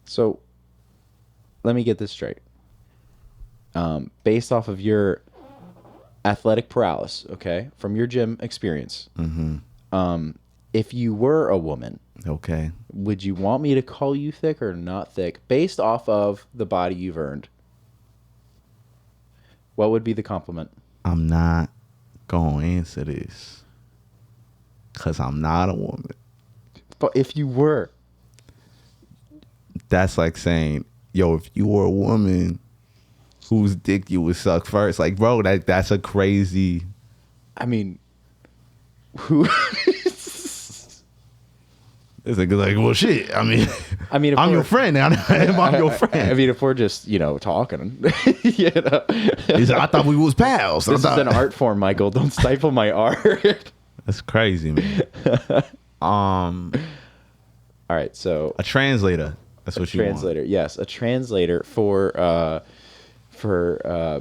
So let me get this straight. Based off of your athletic prowess, okay, from your gym experience, if you were a woman, Okay. would you want me to call you thick or not thick based off of the body you've earned? What would be the compliment? I'm not gonna answer this because I'm not a woman. But if you were, that's like saying, yo, if you were a woman whose dick you would suck first, like, bro, that's a crazy. I mean, who? It's like, well, shit. I mean, if I'm we're- your friend. I'm your friend. I mean, if we're just talking, you know. He said, I thought we was pals. This is an art form, Michael. Don't stifle my art. That's crazy, man. All right, so A translator. That's what you want. translator. Yes, a translator for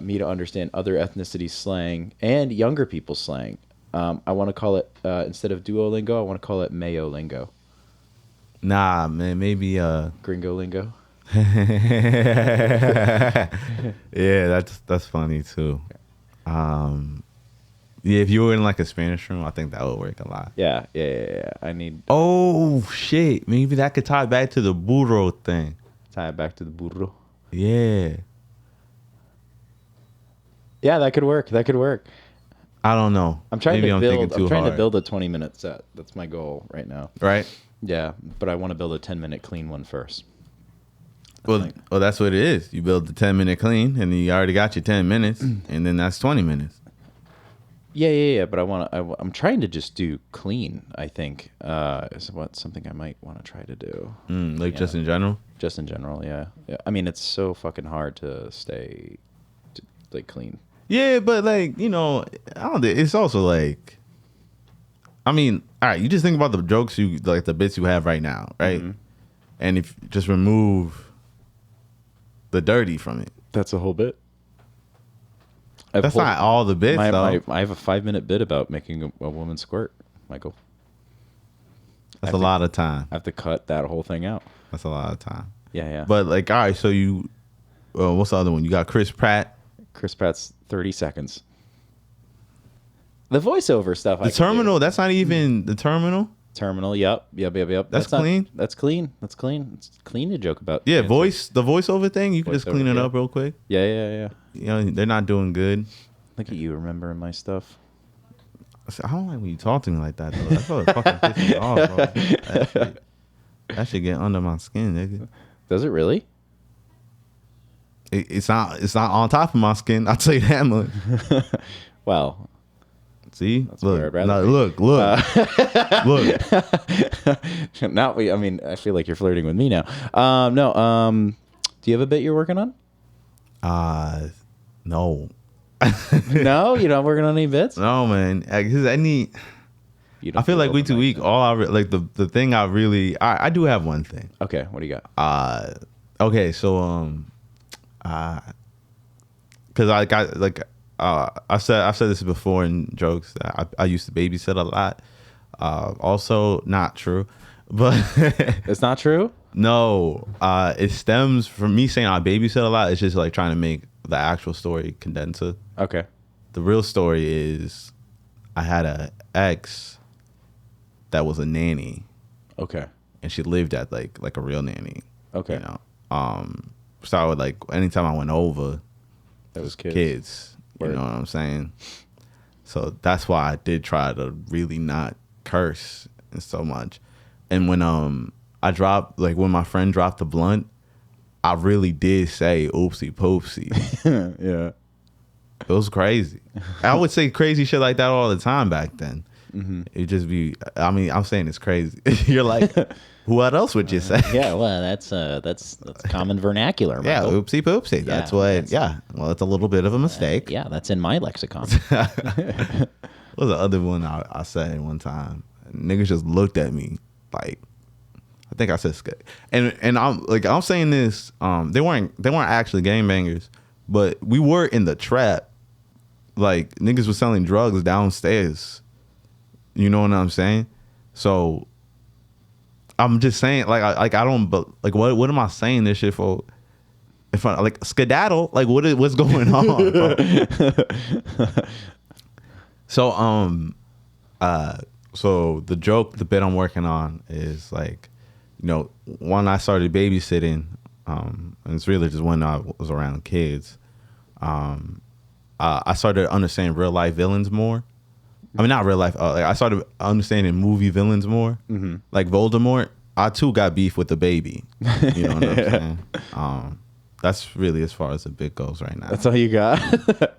me to understand other ethnicities' slang and younger people's slang. I want to call it instead of Duolingo, I want to call it Mayo lingo, Nah, man, maybe Gringo lingo. yeah, that's funny too. Yeah, if you were in like a Spanish room, I think that would work a lot. Yeah. I need Oh shit, maybe that could tie back to the burro thing. tie it back to the burro. Yeah, Yeah, that could work. I don't know. I'm trying Maybe to I'm build. thinking I'm too trying to hard. build a 20-minute set. That's my goal right now. Right. Yeah, but I want to build a 10-minute clean one first. Well, that's what it is. You build the 10-minute clean, and then you already got your 10 minutes, and then that's 20 minutes. Yeah. But I'm trying to just do clean. I think is something I might want to try to do. Like just in general. Just in general, yeah. I mean, it's so fucking hard to stay clean. Yeah, but like, I don't. It's also like, I mean, all right. You just think about the jokes the bits you have right now, right? Mm-hmm. And if you just remove the dirty from it, That's a whole bit. that's not all the bits though. I have a 5-minute bit about making a woman squirt, Michael. That's a lot of time. I have to cut that whole thing out. That's a lot of time. Yeah. But like, all right. So what's the other one? You got Chris Pratt. Chris Pratt's 30 seconds. The voiceover stuff. The Terminal. That's not even the Terminal. Terminal. Yep. That's clean? That's clean. It's clean to joke about. Yeah, cancer. the voiceover thing. You can just Voiceover, clean it yeah. up real quick. Yeah. They're not doing good. Look at you remembering my stuff. I don't like when you talk to me like that, though. That's what fucking pisses me off, bro. That shit get under my skin, nigga. Does it really? It's not on top of my skin. I'll tell you that much. Well, See, where I'd rather look, be. look. I mean, I feel like you're flirting with me now. No. Do you have a bit you're working on? No, No, you're not working on any bits. no, man. Because I feel like we too weak. All the thing I do have one thing. Okay, what do you got? Okay, so because I've said this before in jokes that I used to babysit a lot. Also not true, but It's not true. no, it stems from me saying I babysit a lot. It's just like trying to make the actual story condenser. Okay. The real story is I had a ex that was a nanny, Okay. and she lived at like a real nanny. Okay. So I would like anytime I went over, That was kids. kids. You Word. know what I'm saying? So that's why I did try to really not curse and so much. And when I dropped, like when my friend dropped the blunt, I really did say oopsie poopsie. Yeah. It was crazy. I would say crazy shit like that all the time back then. It'd just be, I mean, I'm saying it's crazy. You're like, what else would you say? Yeah. Well, that's common vernacular. Yeah, Michael. oopsie poopsie. That's what, well, it's a little bit of a mistake. Yeah, that's in my lexicon. What was the other one I said one time? Niggas just looked at me like, I think I said and I'm saying this. They weren't actually gangbangers, but we were in the trap. Like niggas was selling drugs downstairs. You know what I'm saying? So I'm just saying, I don't, but like, what am I saying this shit for? If I like skedaddle, like what's going on? Bro? So the bit I'm working on is like, when I started babysitting, and it's really just when I was around kids, I started understanding real life villains more. I mean, not real life. I started understanding movie villains more, like Voldemort. I too got beef with the baby. You know what I'm saying? That's really as far as the bit goes right now. That's all you got?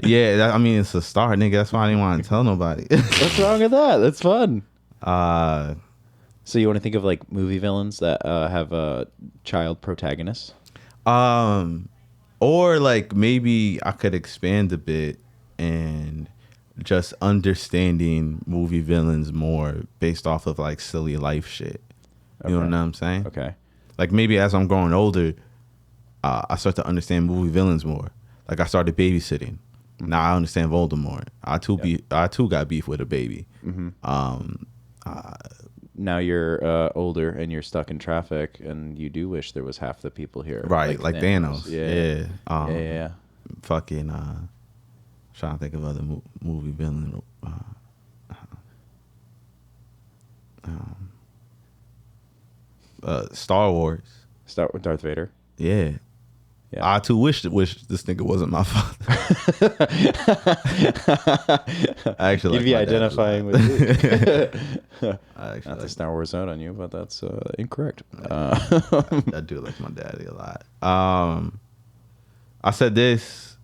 Yeah, I mean, it's a start, nigga. That's why I didn't want to tell nobody. What's wrong with that? That's fun. uh, So you want to think of like movie villains that have child protagonists? or like maybe I could expand a bit and just understanding movie villains more based off of like silly life shit. You know Okay. what I'm saying? Okay. Like maybe as I'm growing older, I start to understand movie villains more. Like I started babysitting. Now I understand Voldemort. I too got beef with a baby. Now you're older and you're stuck in traffic, and you do wish there was half the people here. Right, like Thanos. Yeah. Yeah. Fucking trying to think of other movie villain. Star Wars. Start with Darth Vader. Yeah. Yeah. I too wish this nigga wasn't my father. I actually You'd be like my dad a identifying lot. with I actually not to like, Star Wars out on you, but that's incorrect. I do like my daddy a lot. I said this.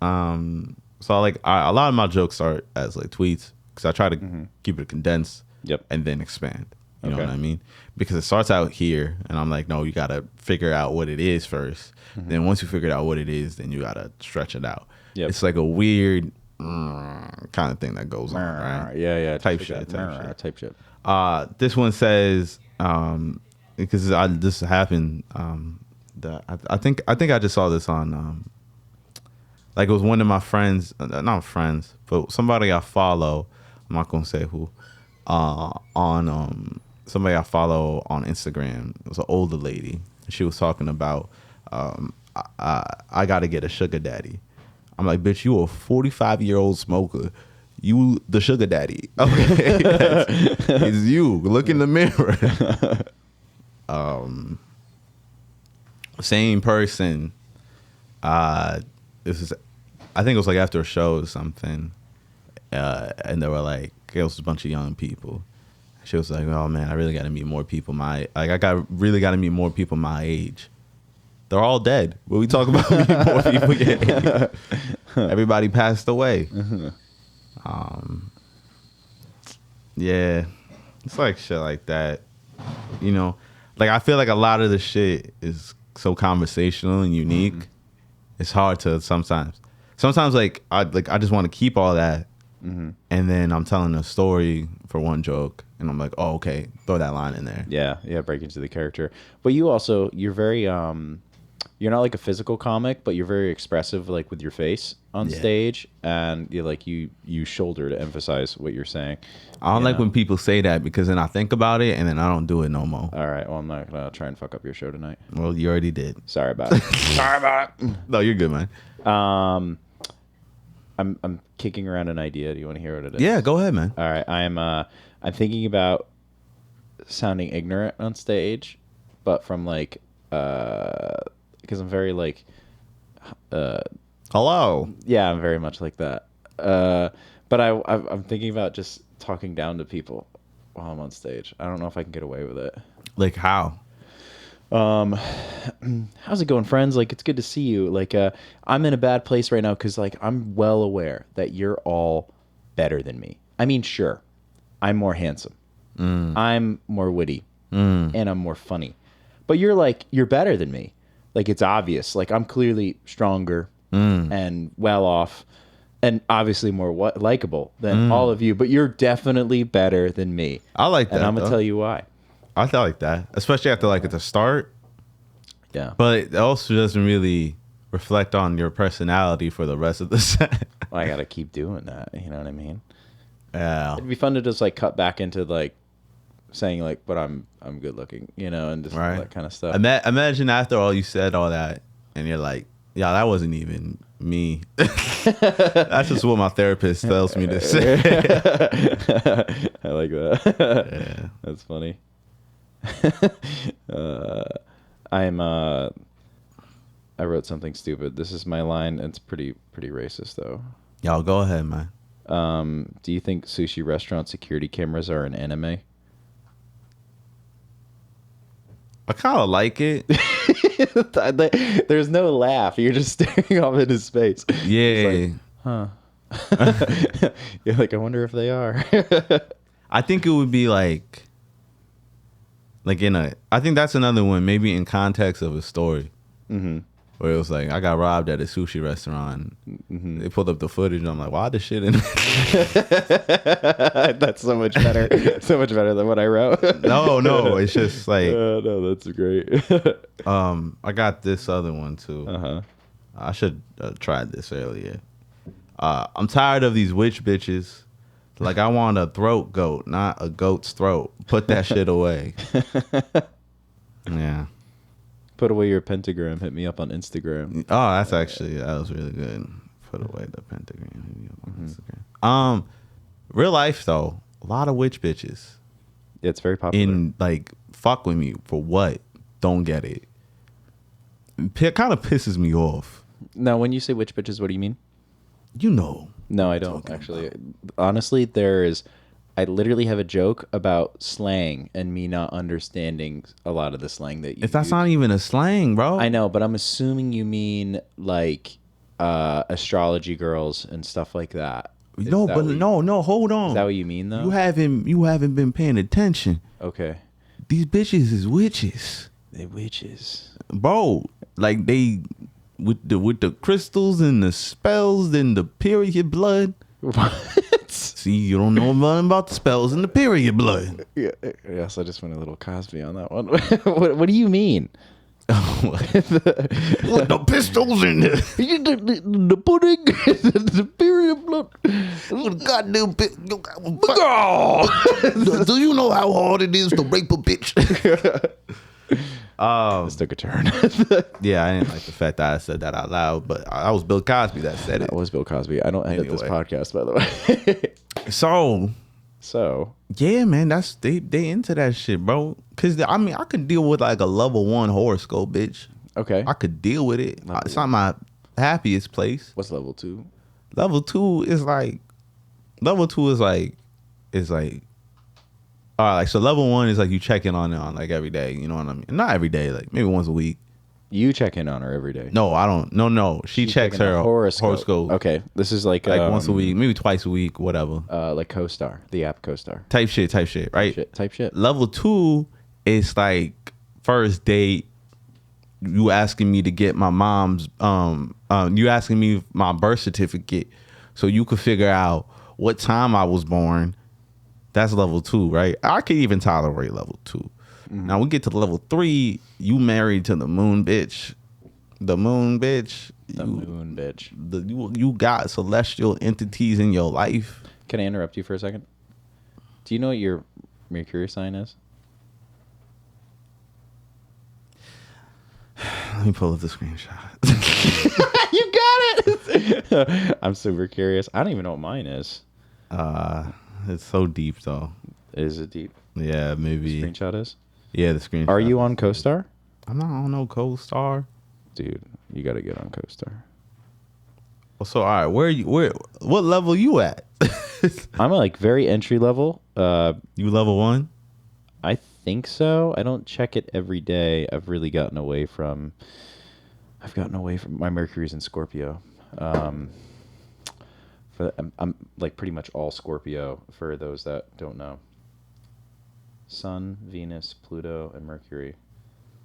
So like a lot of my jokes start as like tweets because I try to keep it condensed. Yep. And then expand. You know Okay. what I mean? Because it starts out here, and I'm like, no, you gotta figure out what it is first. Then once you figure out what it is, then you gotta stretch it out. Yep. It's like a weird kind of thing that goes on, right? Yeah. Type Just shit, like type shit. Type shit. This one says, because this happened. I think I just saw this on, like it was one of my friends, not friends, but somebody I follow. I'm not gonna say who. On somebody I follow on Instagram. It was an older lady. She was talking about, I got to get a sugar daddy. I'm like, bitch, you a 45-year-old smoker. You the sugar daddy. Okay, it's you. Look in the mirror. Same person. This is, I think it was like after a show or something, and they were like, it was a bunch of young people. She was like, "Oh man, I really got to meet more people really got to meet more people my age. They're all dead. But we talk about meeting more people your age. Everybody passed away. Yeah, it's like shit like that. You know, like I feel like a lot of the shit is so conversational and unique. It's hard to sometimes like I just want to keep all that. And then I'm telling a story for one joke, and I'm like, oh, okay, throw that line in there. Yeah, break into the character. But you're very you're not like a physical comic, but you're very expressive, like with your face on stage, and you shoulder to emphasize what you're saying. I don't like when people say that because then I think about it and then I don't do it no more. All right, well, I'm not gonna try and fuck up your show tonight. Well, you already did. Sorry about it. Sorry about it. No, you're good, man. I'm kicking around an idea. Do you want to hear what it is? Yeah, go ahead, man. All right, I'm thinking about sounding ignorant on stage, but from like because I'm very like Hello. yeah, I'm very much like that. But I'm thinking about just talking down to people while I'm on stage. I don't know if I can get away with it. Like how? How's it going, friends? Like, it's good to see you. Like, I'm in a bad place right now because, like, I'm well aware that you're all better than me. I mean, sure, I'm more handsome. I'm more witty. And I'm more funny. But you're better than me. Like, it's obvious. Like, I'm clearly stronger and well off and obviously more likable than all of you. But you're definitely better than me. I like that. And I'm going to though. tell you why. I feel like that, especially after like at the start. Yeah. But it also doesn't really reflect on your personality for the rest of the set. I got to keep doing that. You know what I mean? Yeah. It'd be fun to just like cut back into like saying like, but I'm good looking, you know, and just all that kind of stuff. Imagine after all you said all that, and you're like, yeah, that wasn't even me. That's just what my therapist tells me to say. I like that. Yeah. That's funny. I wrote something stupid. This is my line. It's pretty racist though. Y'all go ahead, man. Do you think sushi restaurant security cameras are an anime? I kind of like it. There's no laugh. You're just staring off into space. Yeah. You're like, I wonder if they are. I think it would be like I think that's another one, maybe in context of a story. Mm-hmm. Where it was like, I got robbed at a sushi restaurant. Mm-hmm. They pulled up the footage, and I'm like, why the shit in there? That's so much better. So much better than what I wrote. No, it's just like... no, that's great. I got this other one, too. Uh-huh. I should have tried this earlier. I'm tired of these witch bitches. Like, I want a throat goat, not a goat's throat. Put that shit away. Yeah. Put away your pentagram. Hit me up on Instagram. Oh, that was really good. Put away the pentagram. Hit me up on Instagram. Real life though, a lot of witch bitches. Yeah, it's very popular. In like, fuck with me for what? Don't get it. It kind of pisses me off. Now, when you say witch bitches, what do you mean? You know. No, I don't actually. Honestly, I literally have a joke about slang and me not understanding a lot of the slang that you If that's use. not even a slang, bro. I know, but I'm assuming you mean like astrology girls and stuff like that. No, but no, hold on. Is that what you mean though? You haven't been paying attention. Okay. These bitches is witches. They witches. Bro, like they with the crystals and the spells and the period blood. What? See, you don't know nothing about the spells and the period blood. Yeah, yes, I just went a little Cosby on that one. What do you mean? With the pistols in there. The pudding, the period blood. Goddamn do you know how hard it is to rape a bitch? This took a turn. Yeah, I didn't like the fact that I said that out loud, but I was Bill Cosby that said it. That was Bill Cosby. I don't edit this Anyway. podcast, by the way. So yeah, man, that's they into that shit, bro. Cause I mean, I could deal with like a level 1 horoscope, bitch. Okay. I could deal with it. It's not my happiest place. What's level 2? Level 2 is like all right, like so level 1 is like you check in on it on like every day, you know what I mean? Not every day, like maybe once a week. You check in on her every day. No, I don't. No. She checks checking her the horoscope. Okay, this is like Once a week, maybe twice a week, whatever. like CoStar, the app CoStar. Type shit, right? Type shit. Level 2 is like first date. You asking me to get my mom's you asking me my birth certificate so you could figure out what time I was born. That's level 2, right? I could even tolerate level 2. Mm-hmm. Now we get to level 3. You married to the moon, bitch. The moon, bitch. You got celestial entities in your life. Can I interrupt you for a second? Do you know what your Mercury sign is? Let me pull up the screenshot. You got it. I'm super curious. I don't even know what mine is. It's so deep though. Is it deep? Yeah, maybe. Screenshot is? Yeah, the screenshot. Are you on CoStar? I'm not on no CoStar. Dude, you got to get on CoStar. Well, so all right, what level you at? I'm like very entry level. You level 1? I think so. I don't check it every day. I've gotten away from my Mercury's in Scorpio. I'm like pretty much all Scorpio for those that don't know. Sun, Venus, Pluto, and Mercury,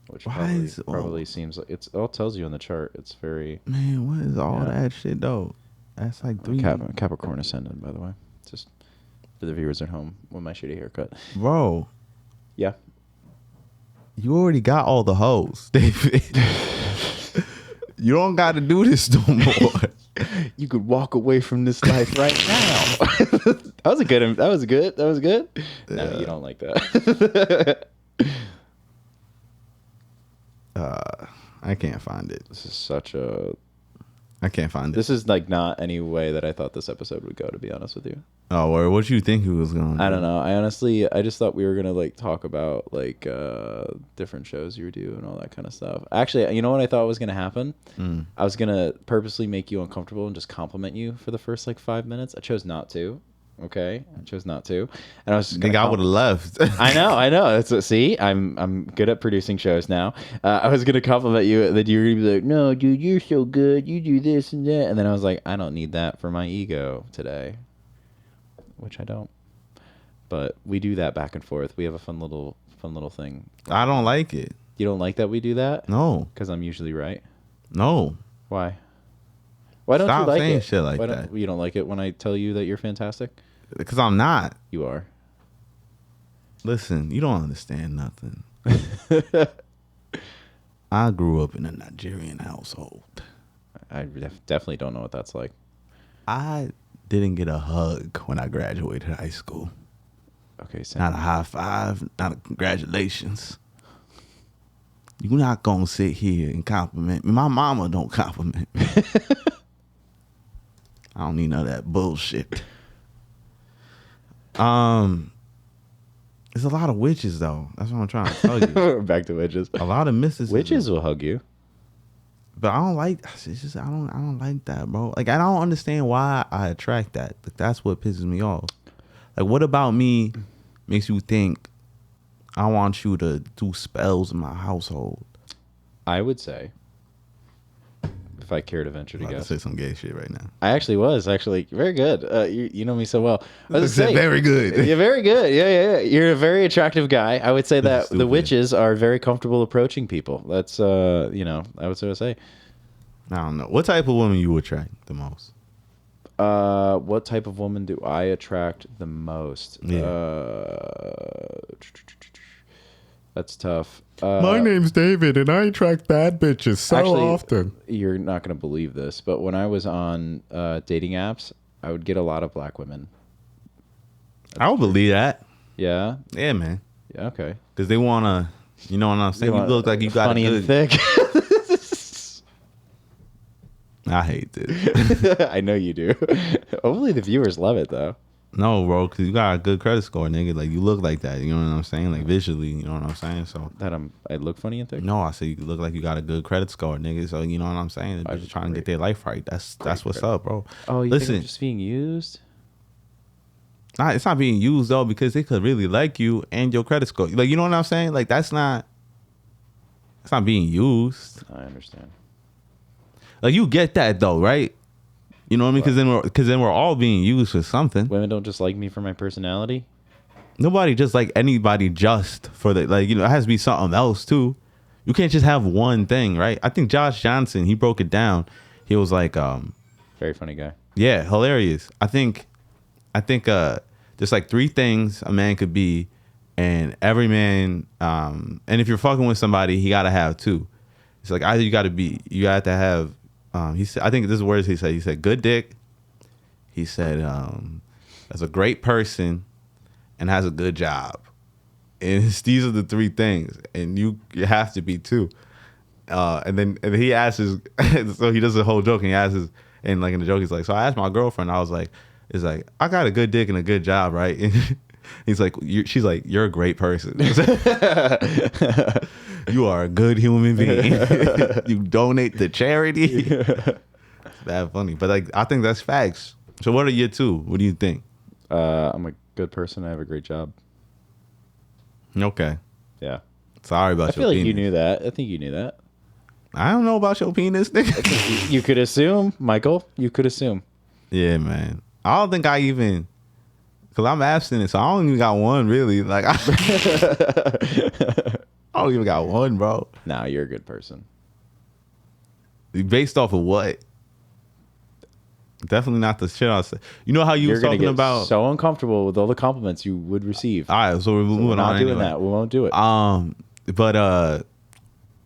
which probably seems like it all tells you on the chart. It's very Man, what is all that shit though? That's like 3 Capricorn ascendant, by the way. Just for the viewers at home with my shitty haircut. Bro. Yeah. You already got all the hoes, David. You don't got to do this no more. You could walk away from this life right now. That was good. No, you don't like that. I can't find it. I can't find it. This is like not any way that I thought this episode would go, to be honest with you. Oh, or what you think he was going to I don't know. I just thought we were going to like talk about like different shows you do and all that kind of stuff. Actually, you know what I thought was going to happen? I was going to purposely make you uncomfortable and just compliment you for the first like 5 minutes. I chose not to. Okay, I chose not to, and I was just Think I would have left. I know. That's what, see, I'm good at producing shows now. I was gonna compliment you that you were gonna be like, no, dude, you're so good. You do this and that, and then I was like, I don't need that for my ego today, which I don't. But we do that back and forth. We have a fun little thing. I don't like it. You don't like that we do that? No. Because I'm usually right. No. Why? Why don't Stop you like saying it? shit like Why that. You don't like it when I tell you that you're fantastic? Because I'm not. You are. Listen, you don't understand nothing. I grew up in a Nigerian household. I definitely don't know what that's like. I didn't get a hug when I graduated high school. Okay, so Not a high five, not a congratulations. You're not going to sit here and compliment me. My mama don't compliment me. I don't need none of that bullshit. There's a lot of witches though. That's what I'm trying to tell you. back to witches. A lot of misses. Witches will hug you. But I don't like. It's just I don't like that, bro. Like I don't understand why I attract that. Like, that's what pisses me off. Like what about me makes you think I want you to do spells in my household? I would say, if I care to venture to I'm about to guess, say some gay shit right now. I actually was very good. You know me so well. I was gonna say, Very good. You're very good. Yeah. You're a very attractive guy. I would say This is that the stupid. witches are very comfortable approaching people. That's I would sort of say. I don't know. What type of woman you attract the most? What type of woman do I attract the most? Yeah. That's tough. name's David, and I attract bad bitches so Actually, you're not going to believe this, but when I was on dating apps, I would get a lot of black women. I don't believe that. Yeah? Yeah, man. Yeah, okay. Because they want to, you know what I'm saying? You want look like you got funny a and good. thick. I hate this. I know you do. Hopefully the viewers love it, though. No, bro, because you got a good credit score, nigga. Like, you look like that. You know what I'm saying? Like, visually, you know what I'm saying? So, That I look funny and thick? no, I said you look like you got a good credit score, nigga. So, you know what I'm saying? They're just trying to get their life right. That's what's up, bro. Oh, you Listen, think I'm just being used? it's not being used, though, because they could really like you and your credit score. Like, you know what I'm saying? Like, it's not being used. I understand. Like, you get that, though, right? You know what I mean? Because then we're all being used for something. Women don't just like me for my personality? Nobody just like anybody just for the, like, you know, it has to be something else too. You can't just have one thing, right? I think Josh Johnson, he broke it down. He was like, Very funny guy. yeah, hilarious. I think there's like 3 things a man could be, and every man, and if you're fucking with somebody, he gotta have 2. It's like either you have to have, he said, I think this is words he said. He said good dick. He said as a great person and has a good job. And these are the 3 things, and you have to be 2. And he asks his, so he does a whole joke, and he asks his, and like in the joke, he's like, so I asked my girlfriend, I was like, it's like, I got a good dick and a good job, right? And he's like, she's like, you're a great person. You are a good human being. You donate to charity. It's bad funny, but like, I think that's facts. So what are your 2? What do you think? I'm a good person. I have a great job. Okay. Yeah. Sorry about I your feel like penis. you knew that. I think you knew that. I don't know about your penis, nigga. You could assume, Michael. You could assume. Yeah, man. I don't think I even, because I'm abstinent, so I don't even got one, really. Like, I don't even got one, bro. Nah, you're a good person. Based off of what? Definitely not the shit I said. You know how you You're was gonna talking get about? so uncomfortable with all the compliments you would receive. All right, so we're moving We're not on doing anyway. that. We won't do it. But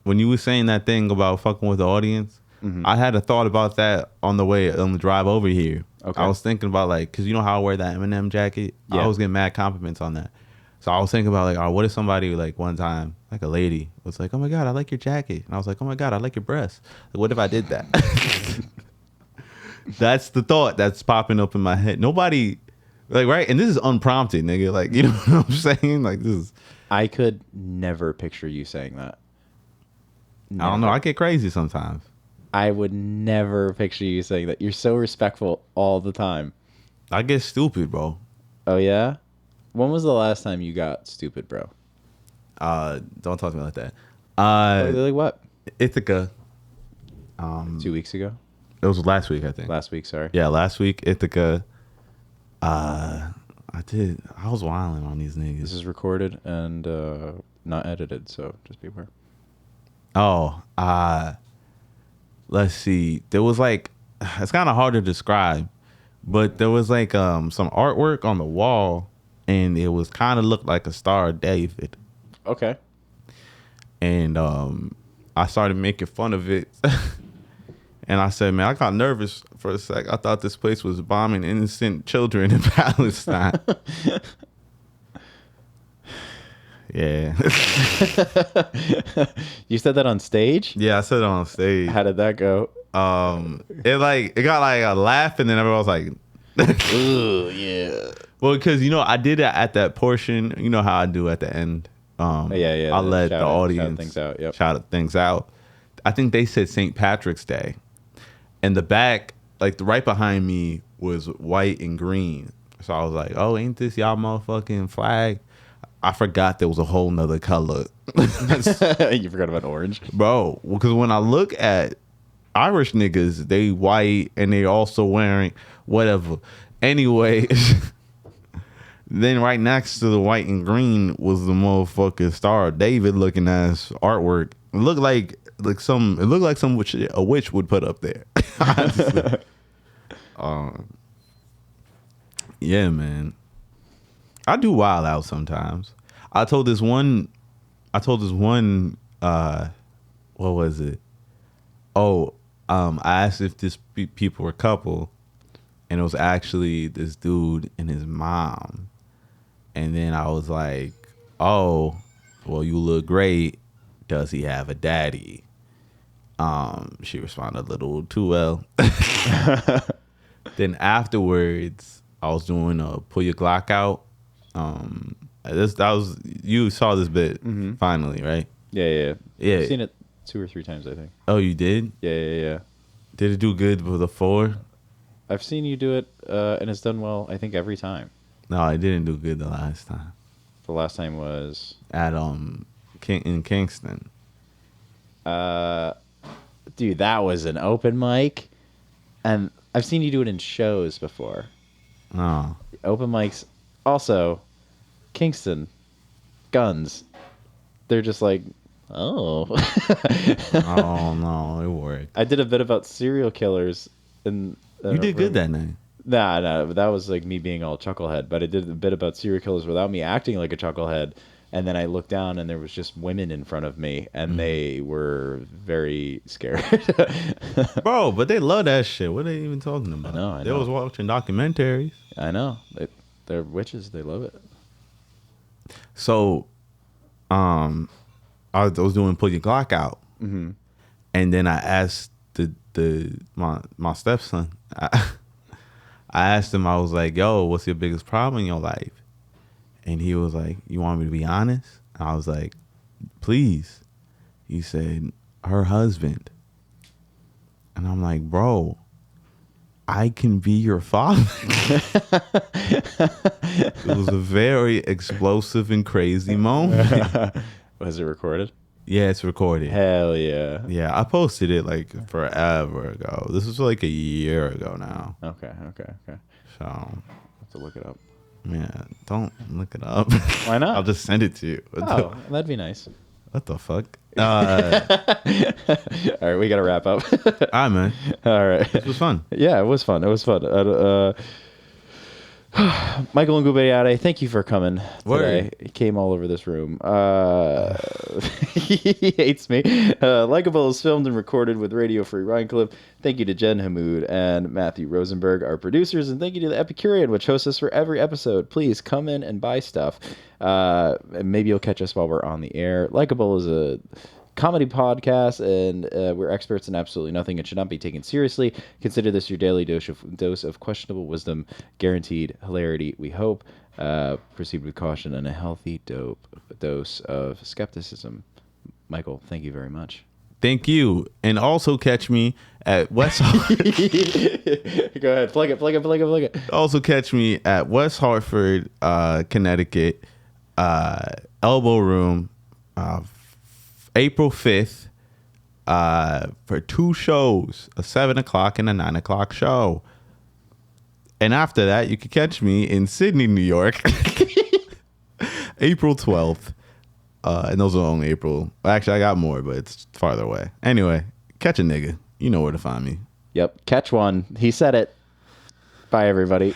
when you were saying that thing about fucking with the audience, I had a thought about that on the drive over here. Okay. I was thinking about, like, because you know how I wear that Eminem jacket? I Yeah. always get mad compliments on that. So I was thinking about, like, what if somebody, like, one time, like a lady was like, oh my God, I like your jacket. And I was like, oh my God, I like your breasts. Like, what if I did that? That's the thought that's popping up in my head. Nobody, like, right? And this is unprompted, nigga. Like, you know what I'm saying? Like, this is, I could never picture you saying that. I don't know. I get crazy sometimes. I would never picture you saying that. You're so respectful all the time. I get stupid, bro. Oh yeah. When was the last time you got stupid, bro? Don't talk to me like that. Like what? Ithaca. 2 weeks ago? It was last week, I think. Last week, sorry. Yeah, last week, Ithaca. I was wilding on these niggas. This is recorded and not edited, so just be aware. Oh, let's see. There was like, it's kind of hard to describe, but there was like some artwork on the wall, and it was kind of looked like a Star of David. Okay. And I started making fun of it. And I said, man, I got nervous for a sec. I thought this place was bombing innocent children in Palestine. Yeah. You said that on stage? Yeah, I said it on stage. How did that go? It got like a laugh, and then everyone was like, Ooh, yeah. well, because, I did it at that portion. You know how I do at the end. Yeah. I let the Shout audience things out. Yep. shout things out. I think they said St. Patrick's Day. And the back, like the right behind me, was white and green. So I was like, oh, ain't this y'all motherfucking flag? I forgot there was a whole nother color. You forgot about orange? Bro, because when I look at Irish niggas, they white and they also wearing whatever. Anyway, then right next to the white and green was the motherfucking Star of David looking ass artwork. It looked like some a witch would put up there. Honestly. Yeah, man. I do wild out sometimes. I told this one what was it? Oh, I asked if this people were a couple, and it was actually this dude and his mom. And then I was like, oh, well, you look great. Does he have a daddy? She responded a little too well. Then afterwards, I was doing a pull your Glock out. You saw this bit finally, right? Yeah. Yeah. I've seen it 2 or 3 times, I think. Oh, you did? Yeah. Did it do good with a 4? I've seen you do it, and it's done well, I think, every time. No, I didn't do good the last time. The last time was... At in Kingston. Dude, that was an open mic. And I've seen you do it in shows before. Oh. Open mics. Also, Kingston. Guns. They're just like, oh. Oh, no, it worked. I did a bit about serial killers. In You did good that night. Nah, that was like me being all chucklehead. But I did a bit about serial killers without me acting like a chucklehead. And then I looked down, and there was just women in front of me, and they were very scared. Bro, but they love that shit. What are they even talking about? I know. They was watching documentaries. I know. They're witches. They love it. So, I was doing pull your Glock out, and then I asked my stepson. I asked him. I was like, "Yo, what's your biggest problem in your life?" And he was like, "You want me to be honest?" And I was like, "Please." He said, "Her husband." And I'm like, "Bro, I can be your father." It was a very explosive and crazy moment. Was it recorded? Yeah, it's recorded. Hell yeah. Yeah, I posted it like forever ago. This was like a year ago now. Okay. So, Have to look it up. man, don't look it up. Why not? I'll just send it to you. Oh, that'd be nice. What the fuck? All right, we got to wrap up. All right, man. All right. This was fun. Yeah, it was fun. Michael Agunbiade, thank you for coming today. Word. He came all over this room. He hates me. Likeable is filmed and recorded with Radio Free Ryan Clip. Thank you to Jen Hamoud and Matthew Rosenberg, our producers, and thank you to the Epicurean, which hosts us for every episode. Please come in and buy stuff. Maybe you'll catch us while we're on the air. Likeable is a comedy podcast, and we're experts in absolutely nothing and should not be taken seriously. Consider this your daily dose of questionable wisdom, guaranteed hilarity, we hope. Proceed with caution and a healthy dose of skepticism. Michael, thank you very much. Thank you. And also catch me at West. Go ahead, plug it. Also catch me at West Hartford, Connecticut, Elbow Room, April 5th, for 2 shows, a 7 o'clock and a 9 o'clock show. And after that, you can catch me in Sydney, New York, April 12th. And those are only April. Actually, I got more, but it's farther away. Anyway, catch a nigga. You know where to find me. Yep, catch one. He said it. Bye, everybody.